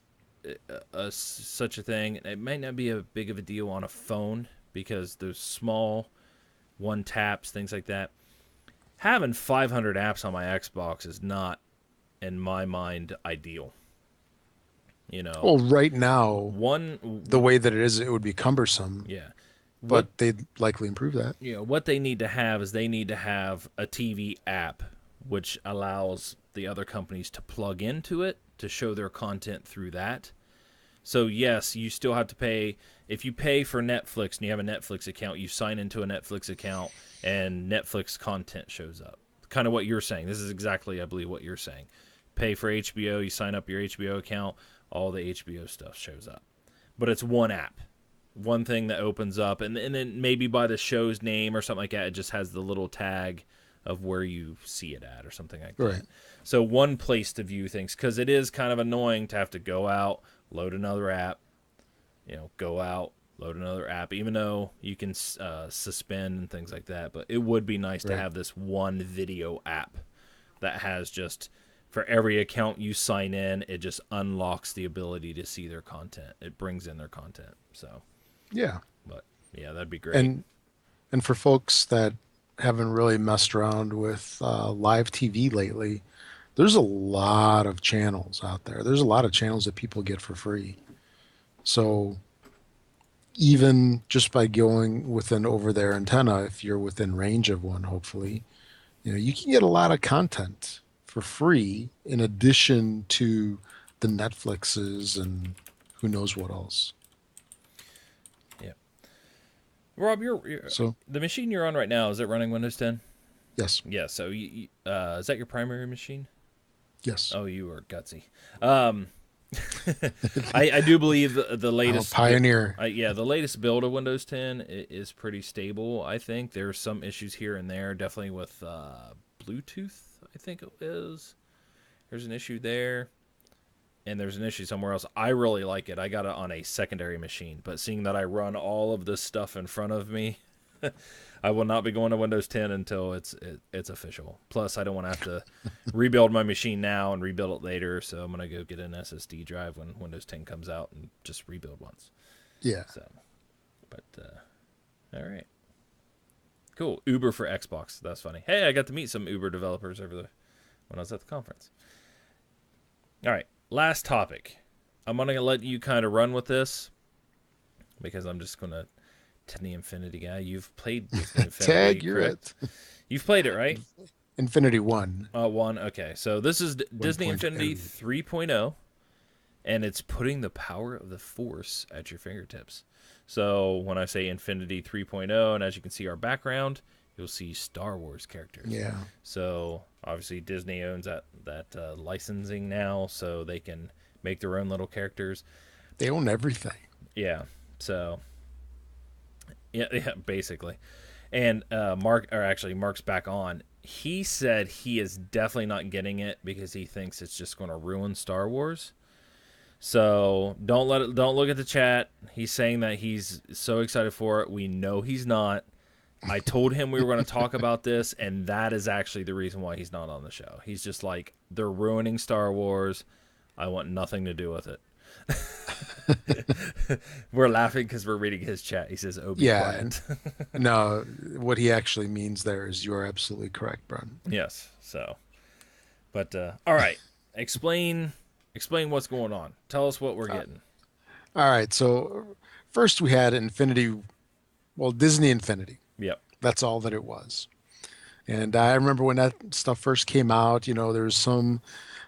such a thing. It might not be a big of a deal on a phone because those small one taps, things like that. Having 500 apps on my Xbox is not, in my mind, ideal. Well, right now, the way that it is, it would be cumbersome. Yeah. But they'd likely improve that. What they need to have is they need to have a TV app which allows the other companies to plug into it to show their content through that. So yes, you still have to pay. If you pay for Netflix and you have a Netflix account, you sign into a Netflix account and Netflix content shows up. Kind of what you're saying. This is exactly, I believe, what you're saying. Pay for HBO, you sign up your HBO account, all the HBO stuff shows up. But it's one app. one thing that opens up, and then maybe by the show's name or something like that, it just has the little tag of where you see it at or something like that. Right. So one place to view things, because it is kind of annoying to have to go out, load another app, go out, load another app, even though you can suspend and things like that. But it would be nice to have this one video app that has just, for every account you sign in, it just unlocks the ability to see their content. It brings in their content. So, Yeah. but yeah, that'd be great. And for folks that haven't really messed around with live TV lately, there's a lot of channels out there. There's a lot of channels that people get for free. So even just by going with an over-the-air antenna, if you're within range of one, hopefully, you can get a lot of content for free in addition to the Netflixes and who knows what else. Yeah. Rob, So the machine you're on right now, is it running Windows 10? yes, Yeah, so is that your primary machine? yes. Oh, you are gutsy. I do believe the latest pioneer. the latest build of Windows 10 is pretty stable. I think there's some issues here and there, definitely with Bluetooth. I think it is. There's an issue there, and there's an issue somewhere else. I really like it. I got it on a secondary machine, but seeing that I run all of this stuff in front of me, I will not be going to Windows 10 until it's official. Plus, I don't want to have to rebuild my machine now and rebuild it later, so I'm going to go get an SSD drive when Windows 10 comes out and just rebuild once. Yeah. So, but, all right. Cool. Uber for Xbox. That's funny. Hey, I got to meet some Uber developers when I was at the conference. All right. Last topic. I'm going to let you kind of run with this because I'm just going to Disney Infinity guy. You've played Disney Infinity. Tag, you're correct? It. You've played it, right? Infinity 1. 1. Okay. So this is Disney Infinity 3.0, and it's putting the power of the Force at your fingertips. So when I say Infinity 3.0, and as you can see our background, you'll see Star Wars characters. Yeah. So obviously Disney owns that licensing now, so they can make their own little characters. They own everything. Yeah. So yeah, basically. And Mark's back on. He said he is definitely not getting it because he thinks it's just going to ruin Star Wars. So don't look at the chat. He's saying that he's so excited for it. We know he's not. I told him we were going to talk about this, and that is actually the reason why he's not on the show. He's just like, they're ruining Star Wars. I want nothing to do with it. We're laughing because we're reading his chat. He says, "Oh, be quiet." No, what he actually means there is you are absolutely correct, Brun. Yes. So, but all right, explain what's going on. Tell us what we're getting. All right. So first we had Disney Infinity. Yep. That's all that it was. And I remember when that stuff first came out, there was some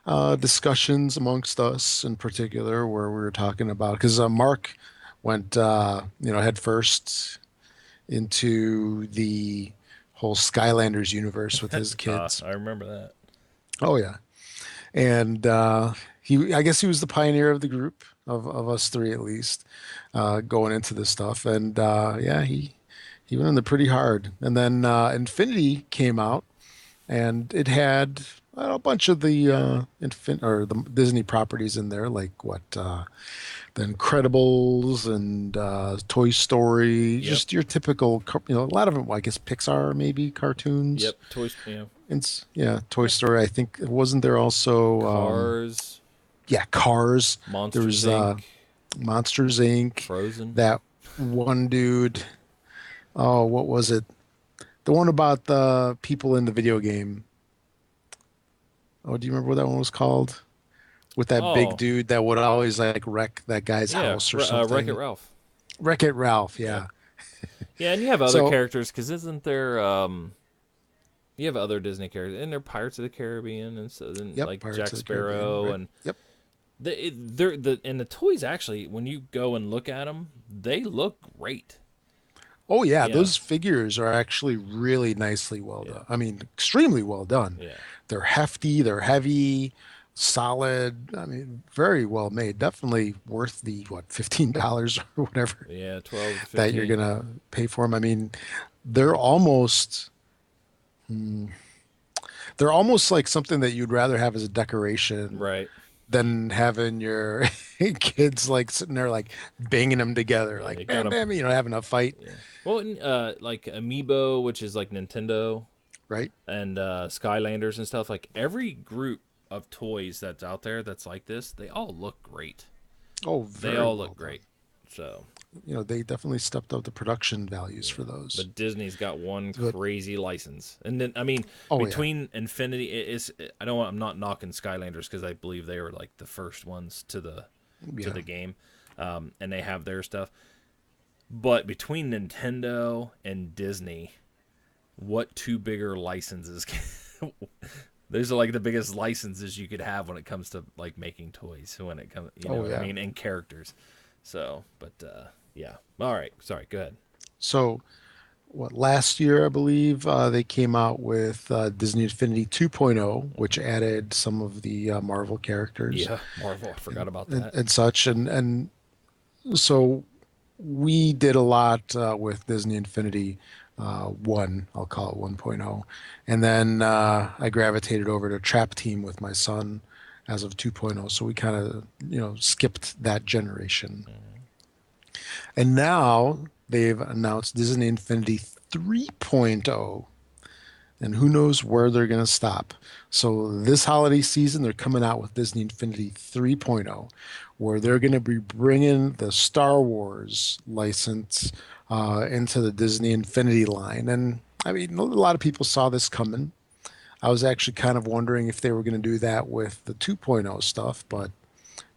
discussions amongst us in particular where we were talking about, because Mark went, head first into the whole Skylanders universe with his kids. I remember that. Oh yeah. And I guess he was the pioneer of the group of us three, at least, going into this stuff. And he went in there pretty hard. And then Infinity came out, and it had a bunch of the the Disney properties in there, like the Incredibles and Toy Story, just your typical, a lot of them, I guess Pixar maybe cartoons. Yep, Toys. Yeah, Toy Story. I think wasn't there also Cars? Cars. Monsters There was Inc. Monsters Inc. Frozen. That one dude. Oh, what was it? The one about the people in the video game. Oh, do you remember what that one was called? With that big dude that would always wreck that guy's house or something. Wreck-It Ralph. Wreck-It Ralph, yeah. Yeah, and you have other characters, because isn't there you have other Disney characters, and they're Pirates of the Caribbean, and so then Pirates Jack of the Sparrow, Caribbean, right. and the toys, actually, when you go and look at them, they look great. Oh yeah, those figures are actually really nicely well done. I mean, extremely well done. Yeah. They're hefty, they're heavy. solid. I mean, very well made. Definitely worth the what, $15 or whatever Yeah, 12 to that you're 15. gonna pay for them. I mean, they're almost they're almost like something that you'd rather have as a decoration Right. than having your kids like sitting there like banging them together, Yeah, like you got bam them. bam, having a fight, Yeah. Well, like Amiibo, which is like Nintendo, right? and Skylanders and stuff. Like every group of toys that's out there that's like this, they all look great. Oh, They very all well look done. great. So They definitely stepped up the production values yeah, for those. but Disney's got one But crazy license, and then I mean oh yeah, between Infinity, it is I don't want, I'm not knocking Skylanders because I believe they were like the first ones to yeah. the game, and they have their stuff. But between Nintendo and Disney, what two bigger licenses? Those are like the biggest licenses you could have when it comes to like making toys. When it comes, you know Oh what I yeah. mean, and characters. So, but yeah. All right. Sorry. Go ahead. So what, last year I believe they came out with Disney Infinity 2.0, which added some of the Marvel characters Yeah, Marvel. I forgot about and, that. and such, and so we did a lot with Disney Infinity 1, I'll call it 1.0. And then I gravitated over to Trap Team with my son as of 2.0. So we kind of, skipped that generation. And now they've announced Disney Infinity 3.0, and who knows where they're going to stop. So this holiday season, they're coming out with Disney Infinity 3.0, where they're going to be bringing the Star Wars license into the Disney Infinity line. And I mean, a lot of people saw this coming. I was actually kind of wondering if they were going to do that with the 2.0 stuff, but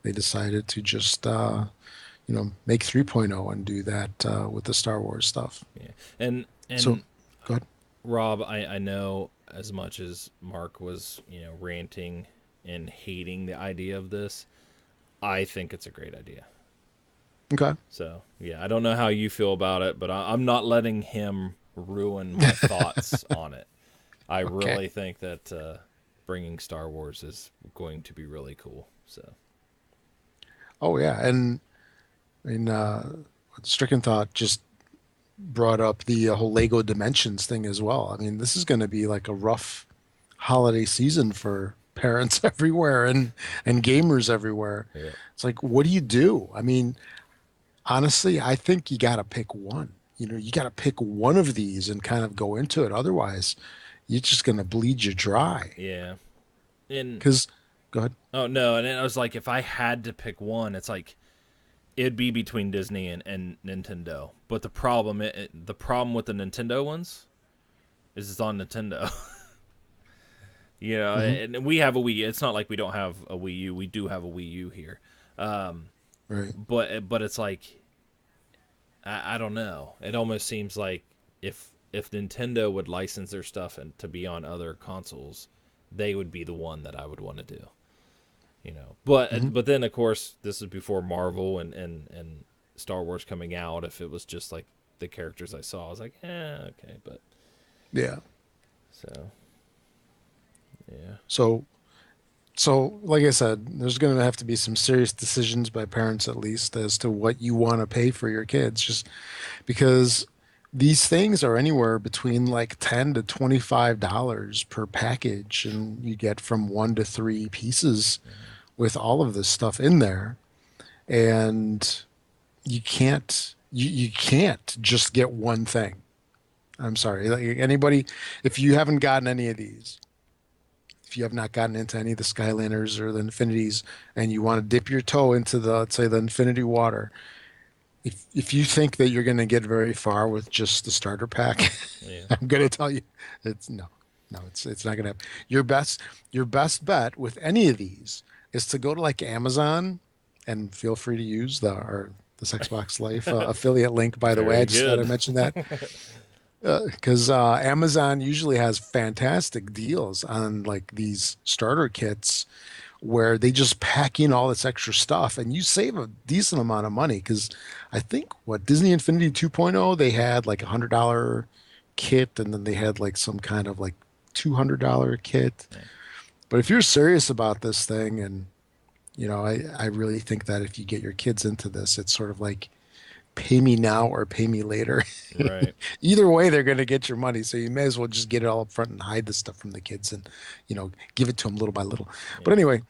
they decided to just, make 3.0 and do that with the Star Wars stuff. Yeah, and So, and go ahead. Rob, I know as much as Mark was ranting and hating the idea of this, I think it's a great idea. Okay. So yeah, I don't know how you feel about it, but I'm not letting him ruin my thoughts on it. I Okay. really think that bringing Star Wars is going to be really cool. So Oh, yeah. And I mean, Stricken Thought just brought up the whole Lego Dimensions thing as well. I mean, this is going to be like a rough holiday season for parents everywhere and gamers everywhere. yeah, It's like, what do you do? I mean, honestly, I think you got to pick one. You got to pick one of these and kind of go into it. Otherwise, you're just going to bleed you dry. yeah, and Because, go ahead. oh no, and then I was like, if I had to pick one, it's like it'd be between Disney and Nintendo. But the problem with the Nintendo ones is it's on Nintendo. Hmm. And we have a Wii. It's not like we don't have a Wii U. We do have a Wii U here. Right. But it's like I don't know. It almost seems like if Nintendo would license their stuff and to be on other consoles, they would be the one that I would want to do. Hmm. But then of course this is before Marvel and Star Wars coming out. If it was just like the characters I saw, I was like, okay. But Yeah. so yeah, So like I said, there's going to have to be some serious decisions by parents at least as to what you want to pay for your kids, just because these things are anywhere between like $10 to $25 per package, and you get from 1 to 3 pieces with all of this stuff in there, and you can't just get one thing. I'm sorry, like anybody, if you haven't gotten any of these, if you have not gotten into any of the Skylanders or the Infinities and you want to dip your toe into the, let's say, the Infinity water, if you think that you're going to get very far with just the starter pack, yeah, I'm going to tell you it's no, no, it's not going to happen. Your best bet with any of these is to go to like Amazon, and feel free to use this Xbox Life affiliate link. By the way, I very just thought I good. mentioned that because Amazon usually has fantastic deals on like these starter kits where they just pack in all this extra stuff and you save a decent amount of money. Because I think what Disney Infinity 2.0, they had like $100 kit, and then they had like some kind of like $200 kit. But if you're serious about this thing, and I really think that if you get your kids into this, it's sort of like pay me now or pay me later. Right. Either way, they're going to get your money. So you may as well just get it all up front and hide the stuff from the kids and, give it to them little by little. But Yeah. anyway,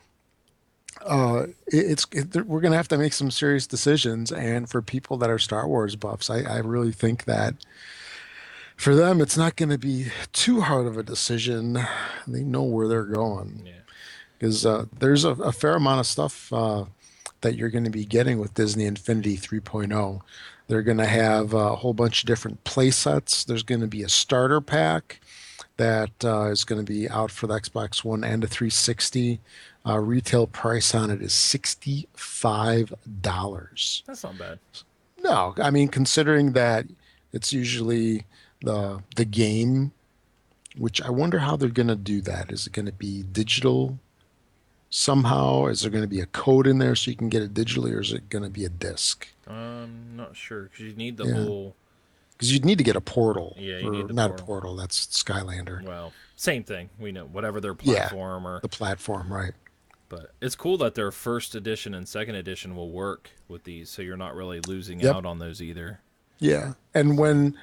we're going to have to make some serious decisions. And for people that are Star Wars buffs, I really think that for them, it's not going to be too hard of a decision. They know where they're going Yeah. because there's a fair amount of stuff that you're going to be getting with Disney Infinity 3.0. They're going to have a whole bunch of different play sets. There's going to be a starter pack that is going to be out for the Xbox One and the 360. Retail price on it is $65. That's not bad. No, I mean considering that it's usually the game, which I wonder how they're going to do that. Is it going to be digital somehow? Is there going to be a code in there so you can get it digitally, or is it going to be a disc? Not sure because you need the Yeah, whole. because you'd need to get a portal, Yeah, you or need the not a portal. portal. That's Skylander. Well, same thing. We know whatever their Yeah, platform or. the platform, right? But it's cool that their first edition and second edition will work with these, so you're not really losing Yep. out on those either. Yeah, and when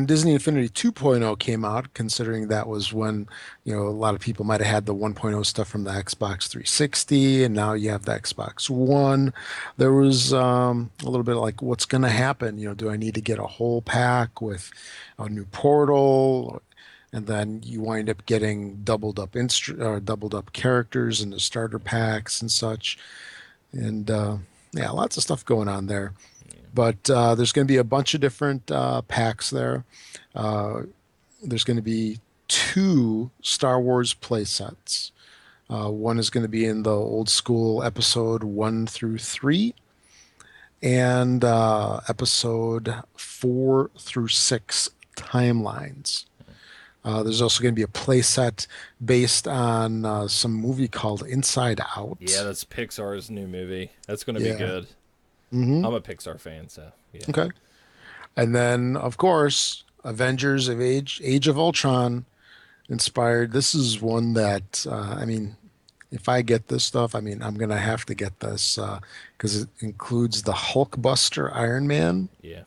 Disney Infinity 2.0 came out, considering that was when, a lot of people might have had the 1.0 stuff from the Xbox 360, and now you have the Xbox One, there was a little bit like, what's going to happen? Do I need to get a whole pack with a new portal? And then you wind up getting doubled up characters in the starter packs and such. And yeah, lots of stuff going on there. But there's going to be a bunch of different packs there. Uh, there's going to be two Star Wars play sets. One is going to be in the old school episode 1 through 3 and episode 4 through 6 timelines. There's also going to be a play set based on some movie called Inside Out. Yeah, that's Pixar's new movie. That's going to be Yeah. good. Hmm. I'm a Pixar fan, so yeah. Okay. And then, of course, Avengers of Age of Ultron inspired. This is one that, I mean, if I get this stuff, I mean, I'm going to have to get this because it includes the Hulkbuster Iron Man Yeah.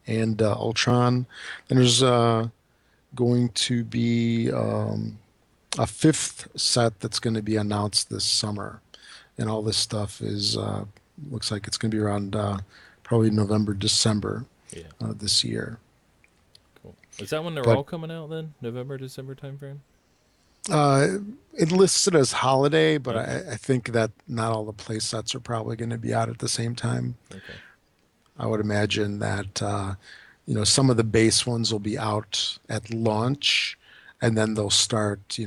and Ultron. And there's going to be a fifth set that's going to be announced this summer. And all this stuff is, looks like it's going to be around probably November, December Yeah. this year. Cool. Is that when they're But all coming out then? November, December timeframe? uh, it lists it as holiday, but Okay. I think that not all the play sets are probably going to be out at the same time. Okay. I would imagine that some of the base ones will be out at launch, and then they'll start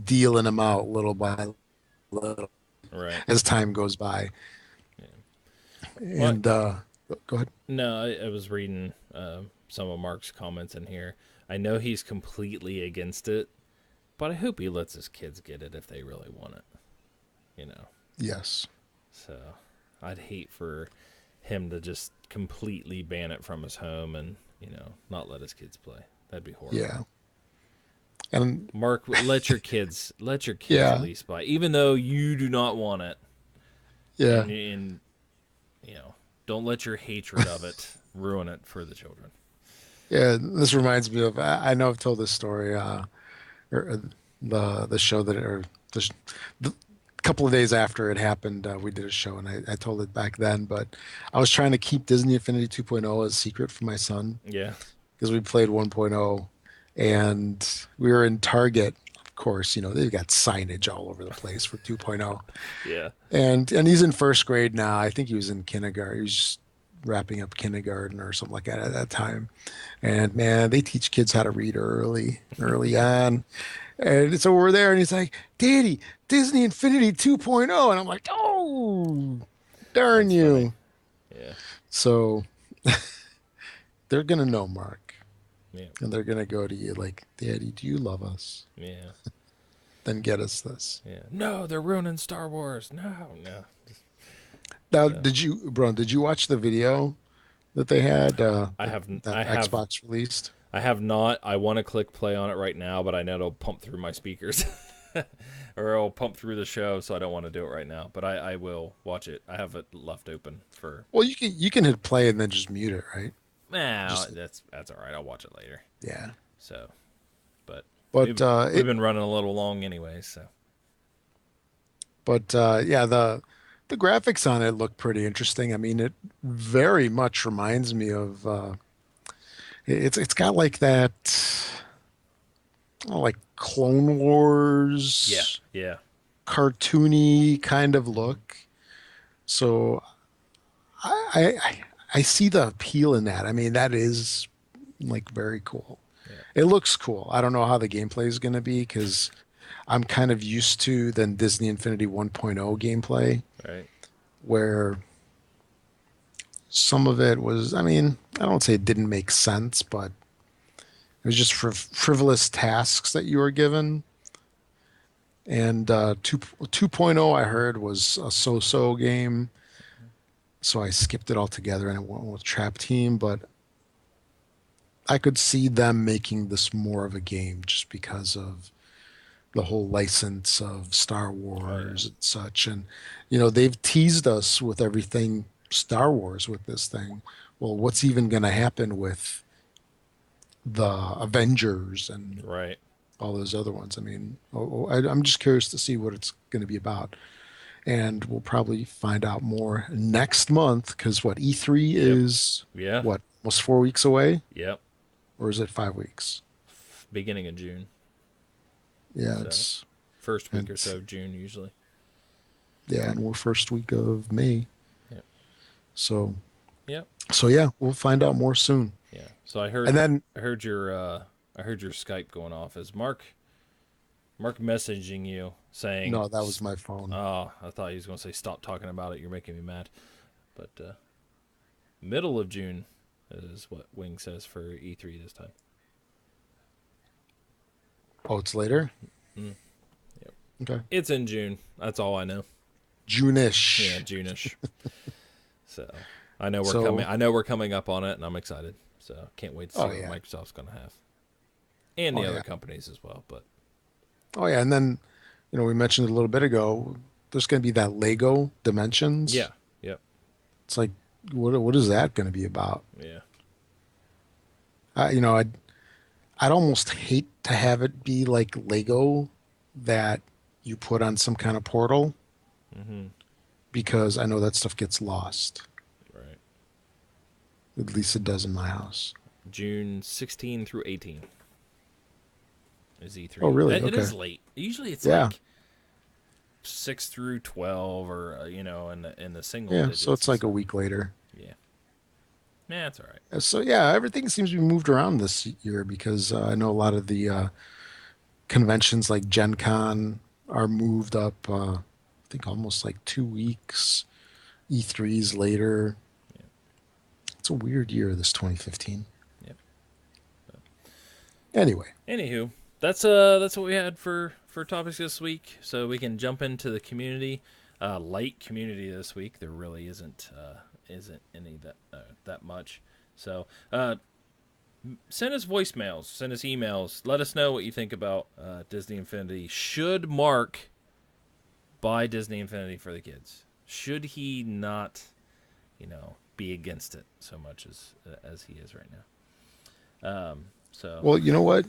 dealing them out little by little Right. as time goes by. Well, And go ahead. no, I was reading some of Mark's comments in here. I know he's completely against it, but I hope he lets his kids get it if they really want it. You know. Yes. So I'd hate for him to just completely ban it from his home and, not let his kids play. That'd be horrible. Yeah. And Mark, let your kids yeah, at least buy, even though you do not want it. yeah. And don't let your hatred of it ruin it for the children. Yeah, this reminds me of I know I've told this story or the show that or the couple of days after it happened we did a show and I told it back then, but I was trying to keep Disney Infinity 2.0 as a secret from my son Yeah. because we played 1.0 and we were in Target. Of course, they've got signage all over the place for 2.0. Yeah. And he's in first grade now. I think he was in kindergarten. He was just wrapping up kindergarten or something like that at that time. And man, they teach kids how to read early on. And so we're there, and he's like, "Daddy, Disney Infinity 2.0," and I'm like, "Oh, darn That's you!" funny. Yeah. So they're gonna know, Mark, Yeah. and they're gonna go to you like, "Daddy, do you love us? Yeah. Then get us this." Yeah. No, they're ruining Star Wars. No. Now, So did you watch the video that they had I have that I have Xbox released? I have not. I want to click play on it right now, but I know it'll pump through my speakers. or I'll pump through the show, so I don't want to do it right now. But I will watch it. I have it left open for. Well, you can hit play and then just mute it, right? Nah, Just that's all right. I'll watch it later. yeah. So, but But we've been running a little long anyway. So yeah, the graphics on it look pretty interesting. I mean, it very much reminds me of it's got like that like Clone yeah, Wars yeah, cartoony kind of look. So I see the appeal in that. I mean, that is like very cool. yeah. It looks cool. I don't know how the gameplay is going to be because I'm kind of used to the Disney Infinity 1.0 gameplay Right. where some of it was, I mean, I don't say it didn't make sense, but it was just for frivolous tasks that you were given. And 2.0 I heard was a so-so game, so I skipped it altogether and I went with Trap Team, but I could see them making this more of a game just because of the whole license of Star Oh yeah. Wars and such. And, they've teased us with everything Star Wars with this thing. Well, what's even going to happen with the Avengers and Right. all those other ones? I mean, I'm just curious to see what it's going to be about. And we'll probably find out more next month because what, E3 Yep. is Yeah. what, almost 4 weeks away? Yep. Or is it 5 weeks? Beginning of June. Yeah, So it's first week or it's so of June usually. yeah, and we're first week of May. Yep. So Yep. so yeah, we'll find out more soon. Yeah. So And then I heard your Skype going off. Is Mark messaging you saying, no, that was my phone. "Oh, I thought he was going to say stop talking about it. You're making me mad." But middle of June is what Wing says for E3 this time. Oh, it's later? Mm. Yep. Okay. It's in June. That's all I know. June-ish. Yeah, June-ish. So I know we're So coming. I know we're coming up on it, and I'm excited. So can't wait to see oh what yeah. Microsoft's going to have, and the Oh other yeah. companies as well. But Oh yeah, and then we mentioned a little bit ago, there's going to be that Lego yeah, Dimensions. yep, It's like what is that going to be about? yeah, I'd almost hate to have it be like Lego that you put on some kind of portal mm-hmm. because I know that stuff gets lost. Right. At least it does in my house. June 16 through 18 is E3. Oh, really? It Okay. is late. Usually it's Yeah. like 6 through 12, or in the single Yeah. digits. So it's like a week later. Yeah. Yeah, it's all right. So yeah, everything seems to be moved around this year because I know a lot of the conventions like Gen Con are moved up. I think almost like 2 weeks. E3's later. Yeah. It's a weird year, this 2015. Yep. Anyway, Anywho, that's what we had for topics this week. So we can jump into the community. Light community this week. There really isn't any that much. So send us voicemails, send us emails. Let us know what you think about Disney Infinity. Should Mark buy Disney Infinity for the kids? Should he not, be against it so much as he is right now? So well, you know what?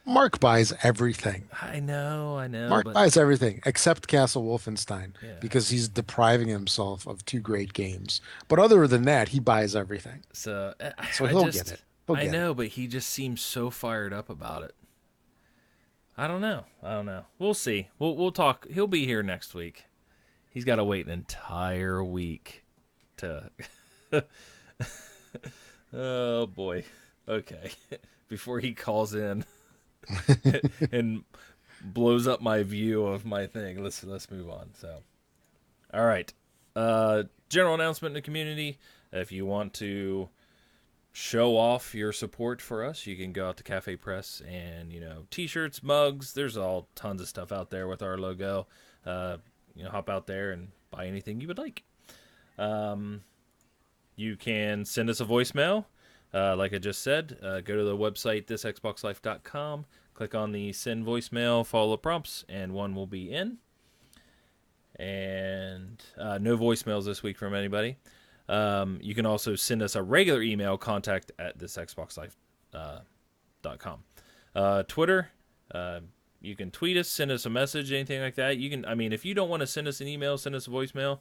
Mark buys everything. I know, Mark but buys everything except Castle Wolfenstein yeah. because he's depriving himself of two great games. But other than that, he buys everything. So So I he'll just, get it. He'll I get know, but he just seems so fired up about it. I don't know. We'll see. We'll talk. He'll be here next week. He's got to wait an entire week to. Oh boy. Okay. Before he calls in and blows up my view of my thing. Let's move on. So, all right. General announcement in the community. If you want to show off your support for us, you can go out to Cafe Press and t-shirts, mugs. There's all tons of stuff out there with our logo. Hop out there and buy anything you would like. You can send us a voicemail. Like I just said, go to the website thisxboxlife.com, click on the send voicemail, follow the prompts, and one will be in. And no voicemails this week from anybody. You can also send us a regular email, contact@thisxboxlife.com. Twitter, you can tweet us, send us a message, anything like that. You can, I mean, if you don't want to send us an email, send us a voicemail,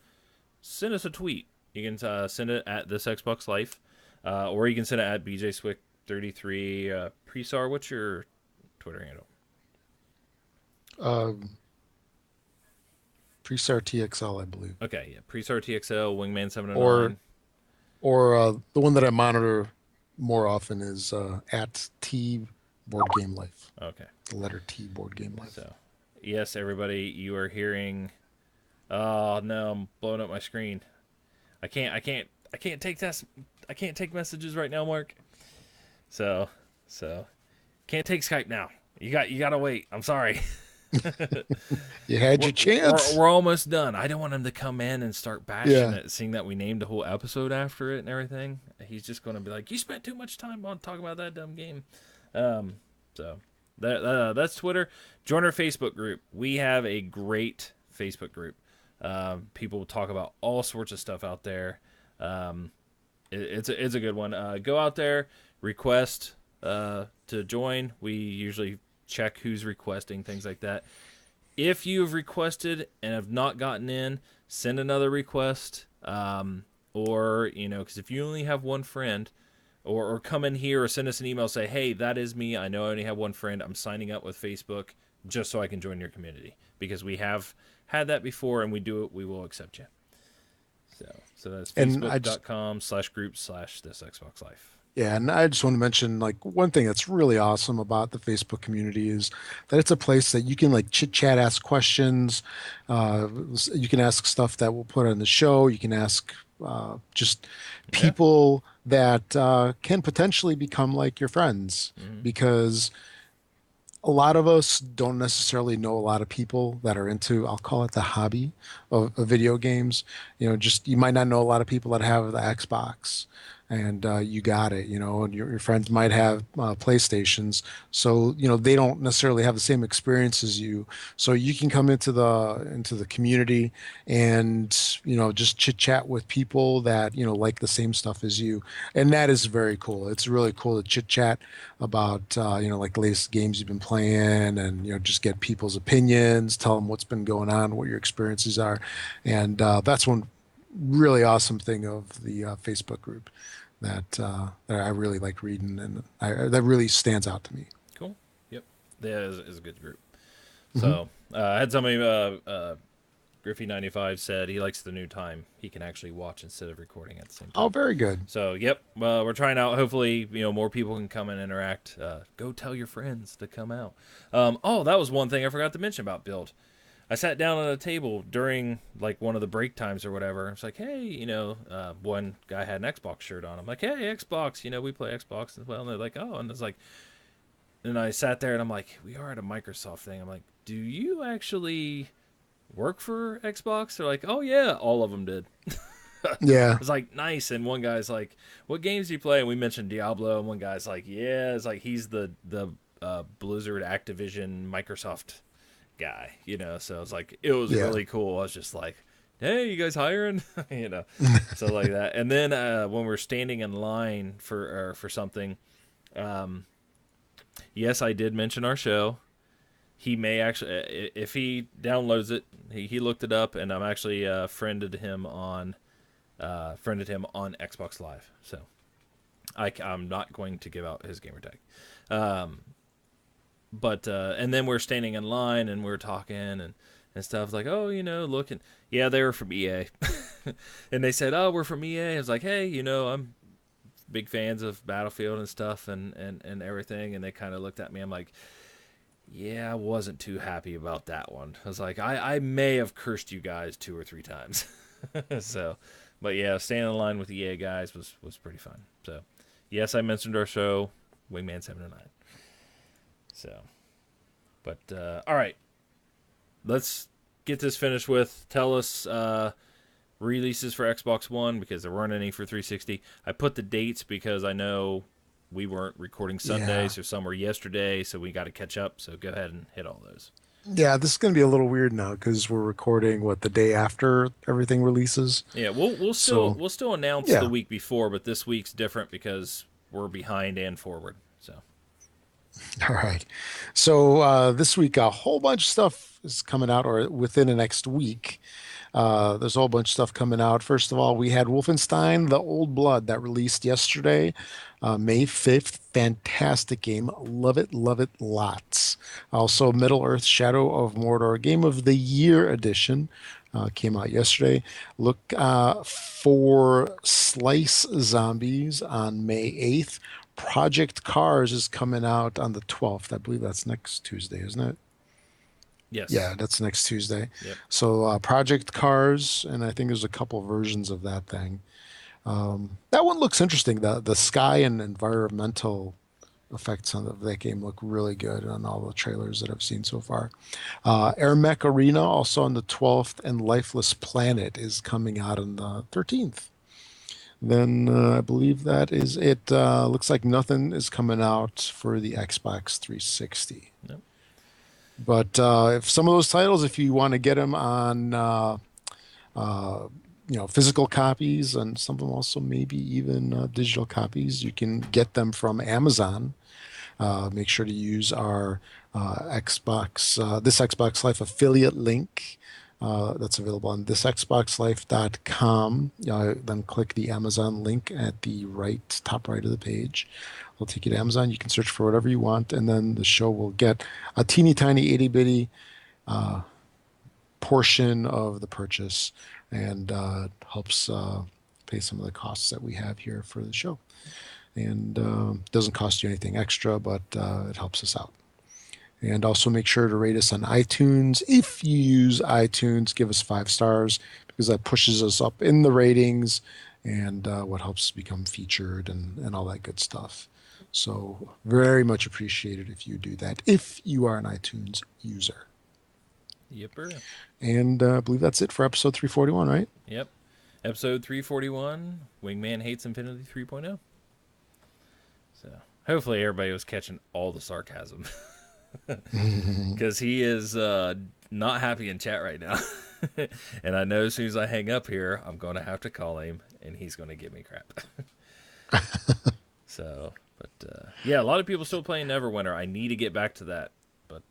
send us a tweet. You can send it at thisxboxlife, or you can send it at bjswick33. Presar, what's your Twitter handle? Presar TXL, I believe. Okay, yeah, Presar TXL, Wingman709. Or the one that I monitor more often is at T Board Game Life. Okay. The letter T Board Game Life. So, yes, everybody, you are hearing. Oh no, I'm blowing up my screen. I can't take this. I can't take messages right now, Mark. So, can't take Skype now. You gotta wait. I'm sorry. You had your chance. We're almost done. I don't want him to come in and start bashing it, seeing that we named a whole episode after it and everything. He's just going to be like, "You spent too much time on talking about that dumb game." So that's Twitter. Join our Facebook group. We have a great Facebook group. People talk about all sorts of stuff out there. It's a good one. Go out there, request to join. We usually check who's requesting, things like that. If you have requested and have not gotten in, send another request. Or, because if you only have one friend, or come in here or send us an email, say, hey, that is me. I know I only have one friend. I'm signing up with Facebook just so I can join your community. Because we have had that before, and we will accept you. So that's facebook.com/group/thisxboxlife. Yeah, and I just want to mention, like, one thing that's really awesome about the Facebook community is that it's a place that you can, like, chit chat, ask questions. You can ask stuff that we'll put on the show. You can ask just people that can potentially become like your friends, because a lot of us don't necessarily know a lot of people that are into, I'll call it the hobby of video games. You might not know a lot of people that have the Xbox. And you got it, and your friends might have PlayStations, so they don't necessarily have the same experience as you. So you can come into the community and just chit chat with people that like the same stuff as you, and that is very cool. It's really cool to chit chat about like the latest games you've been playing, and just get people's opinions, tell them what's been going on, what your experiences are, and that's one really awesome thing of the Facebook group that I really like reading, and that really stands out to me. Cool. Yep. Yeah, it's a good group. So I had somebody, Griffey95 said he likes the new time. He can actually watch instead of recording at the same time. Oh, very good. So, yep. Well, we're trying out. Hopefully, more people can come and interact. Go tell your friends to come out. That was one thing I forgot to mention about Build. I sat down at a table during, like, one of the break times or whatever. It's like, hey, one guy had an Xbox shirt on. I'm like, hey, Xbox, we play Xbox as well. And they're like, oh, and it's like, and I sat there and I'm like, we are at a Microsoft thing. I'm like, do you actually work for Xbox? They're like, oh, yeah, all of them did. Yeah. It's like, nice. And one guy's like, what games do you play? And we mentioned Diablo. And one guy's like, yeah, it's like he's the Blizzard, Activision, Microsoft guy, so it's like, it was really cool. I was just like, hey, you guys hiring? So like that. And then when we're standing in line for something, yes, I did mention our show. He may actually, if he downloads it, he looked it up, and I'm actually friended him on Xbox Live. So I'm not going to give out his gamer tag. But and then we're standing in line and we're talking and stuff, like, oh, looking, yeah, they were from EA. And they said, oh, we're from EA. I was like, hey, I'm big fans of Battlefield and stuff and everything. And they kind of looked at me. I'm like, yeah, I wasn't too happy about that one. I was like, I may have cursed you guys 2 or 3 times. So, but yeah, standing in line with EA guys was pretty fun. So, yes, I mentioned our show, Wingman709. So, but all right, let's get this finished with. Tell us releases for Xbox One, because there weren't any for 360. I put the dates because I know we weren't recording Sunday, Yeah. so some were yesterday, so we got to catch up. So go ahead and hit all those. Yeah, this is going to be a little weird now because we're recording the day after everything releases. Yeah, we'll still So, we'll still announce the yeah. week before, but this week's different because we're behind and forward. So All right. So this week, a whole bunch of stuff is coming out, or within the next week. There's a whole bunch of stuff coming out. First of all, we had Wolfenstein: The Old Blood that released yesterday, May 5th. Fantastic game. Love it, lots. Also, Middle Earth: Shadow of Mordor Game of the Year edition came out yesterday. Look for Slice Zombies on May 8th. Project Cars is coming out on the 12th. I believe that's next Tuesday, isn't it? yes, Yeah, that's next Tuesday. yep, So Project Cars, and I think there's a couple versions of that thing. That one looks interesting. The sky and environmental effects of that game look really good on all the trailers that I've seen so far. Air Mech Arena also on the 12th, and Lifeless Planet is coming out on the 13th. Then I believe that is it. Looks like nothing is coming out for the Xbox 360. yep. But if some of those titles, if you want to get them on, physical copies, and some of them also maybe even digital copies, you can get them from Amazon. Make sure to use our this Xbox Life affiliate link. That's available on thisxboxlife.com. Then click the Amazon link at the top right of the page. It'll take you to Amazon. You can search for whatever you want, and then the show will get a teeny tiny itty bitty portion of the purchase, and helps pay some of the costs that we have here for the show. And doesn't cost you anything extra, but it helps us out. And also make sure to rate us on iTunes. If you use iTunes, give us 5 stars, because that pushes us up in the ratings, and what helps us become featured and all that good stuff. So very much appreciated if you do that, if you are an iTunes user. Yepper. And I believe that's it for episode 341, right? Yep. Episode 341, Wingman Hates Infinity 3.0. So hopefully everybody was catching all the sarcasm. Because he is not happy in chat right now. And I know as soon as I hang up here, I'm going to have to call him, and he's going to give me crap. So, but yeah, a lot of people still playing Neverwinter. I need to get back to that, but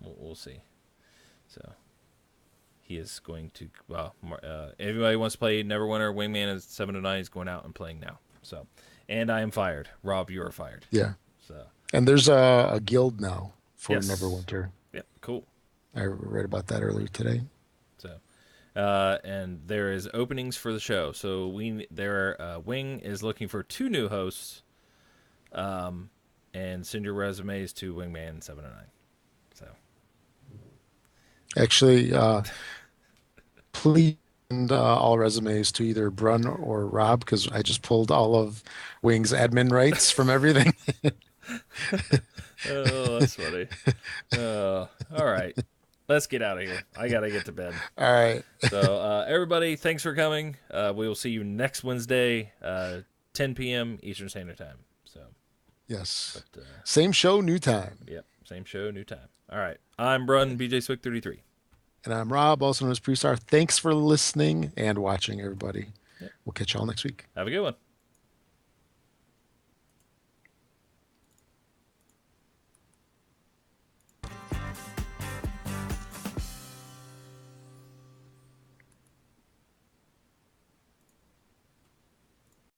we'll see. So he is going to. Well, everybody wants to play Neverwinter. Wingman is 7 to 9. He's going out and playing now. So, and I am fired. Rob, you are fired. Yeah. So. And there's a guild now for Yes. Neverwinter. Yep. Cool. I read about that earlier today. So, and there is openings for the show. So Wing is looking for 2 new hosts. And send your resumes to Wingman 709. So, Actually, please send all resumes to either Brun or Rob, because I just pulled all of Wing's admin rights from everything. oh, that's funny. All right, let's get out of here. I gotta get to bed. All right. So, everybody, thanks for coming. We will see you next Wednesday, 10 p.m. Eastern Standard Time. So, Yes. but, Same show, new time. yep, same show, new time. All right, I'm Brun, BJ Swick 33. And I'm Rob, also known as Prestar. Thanks for listening and watching, everybody. Yep. We'll catch you all next week. Have a good one.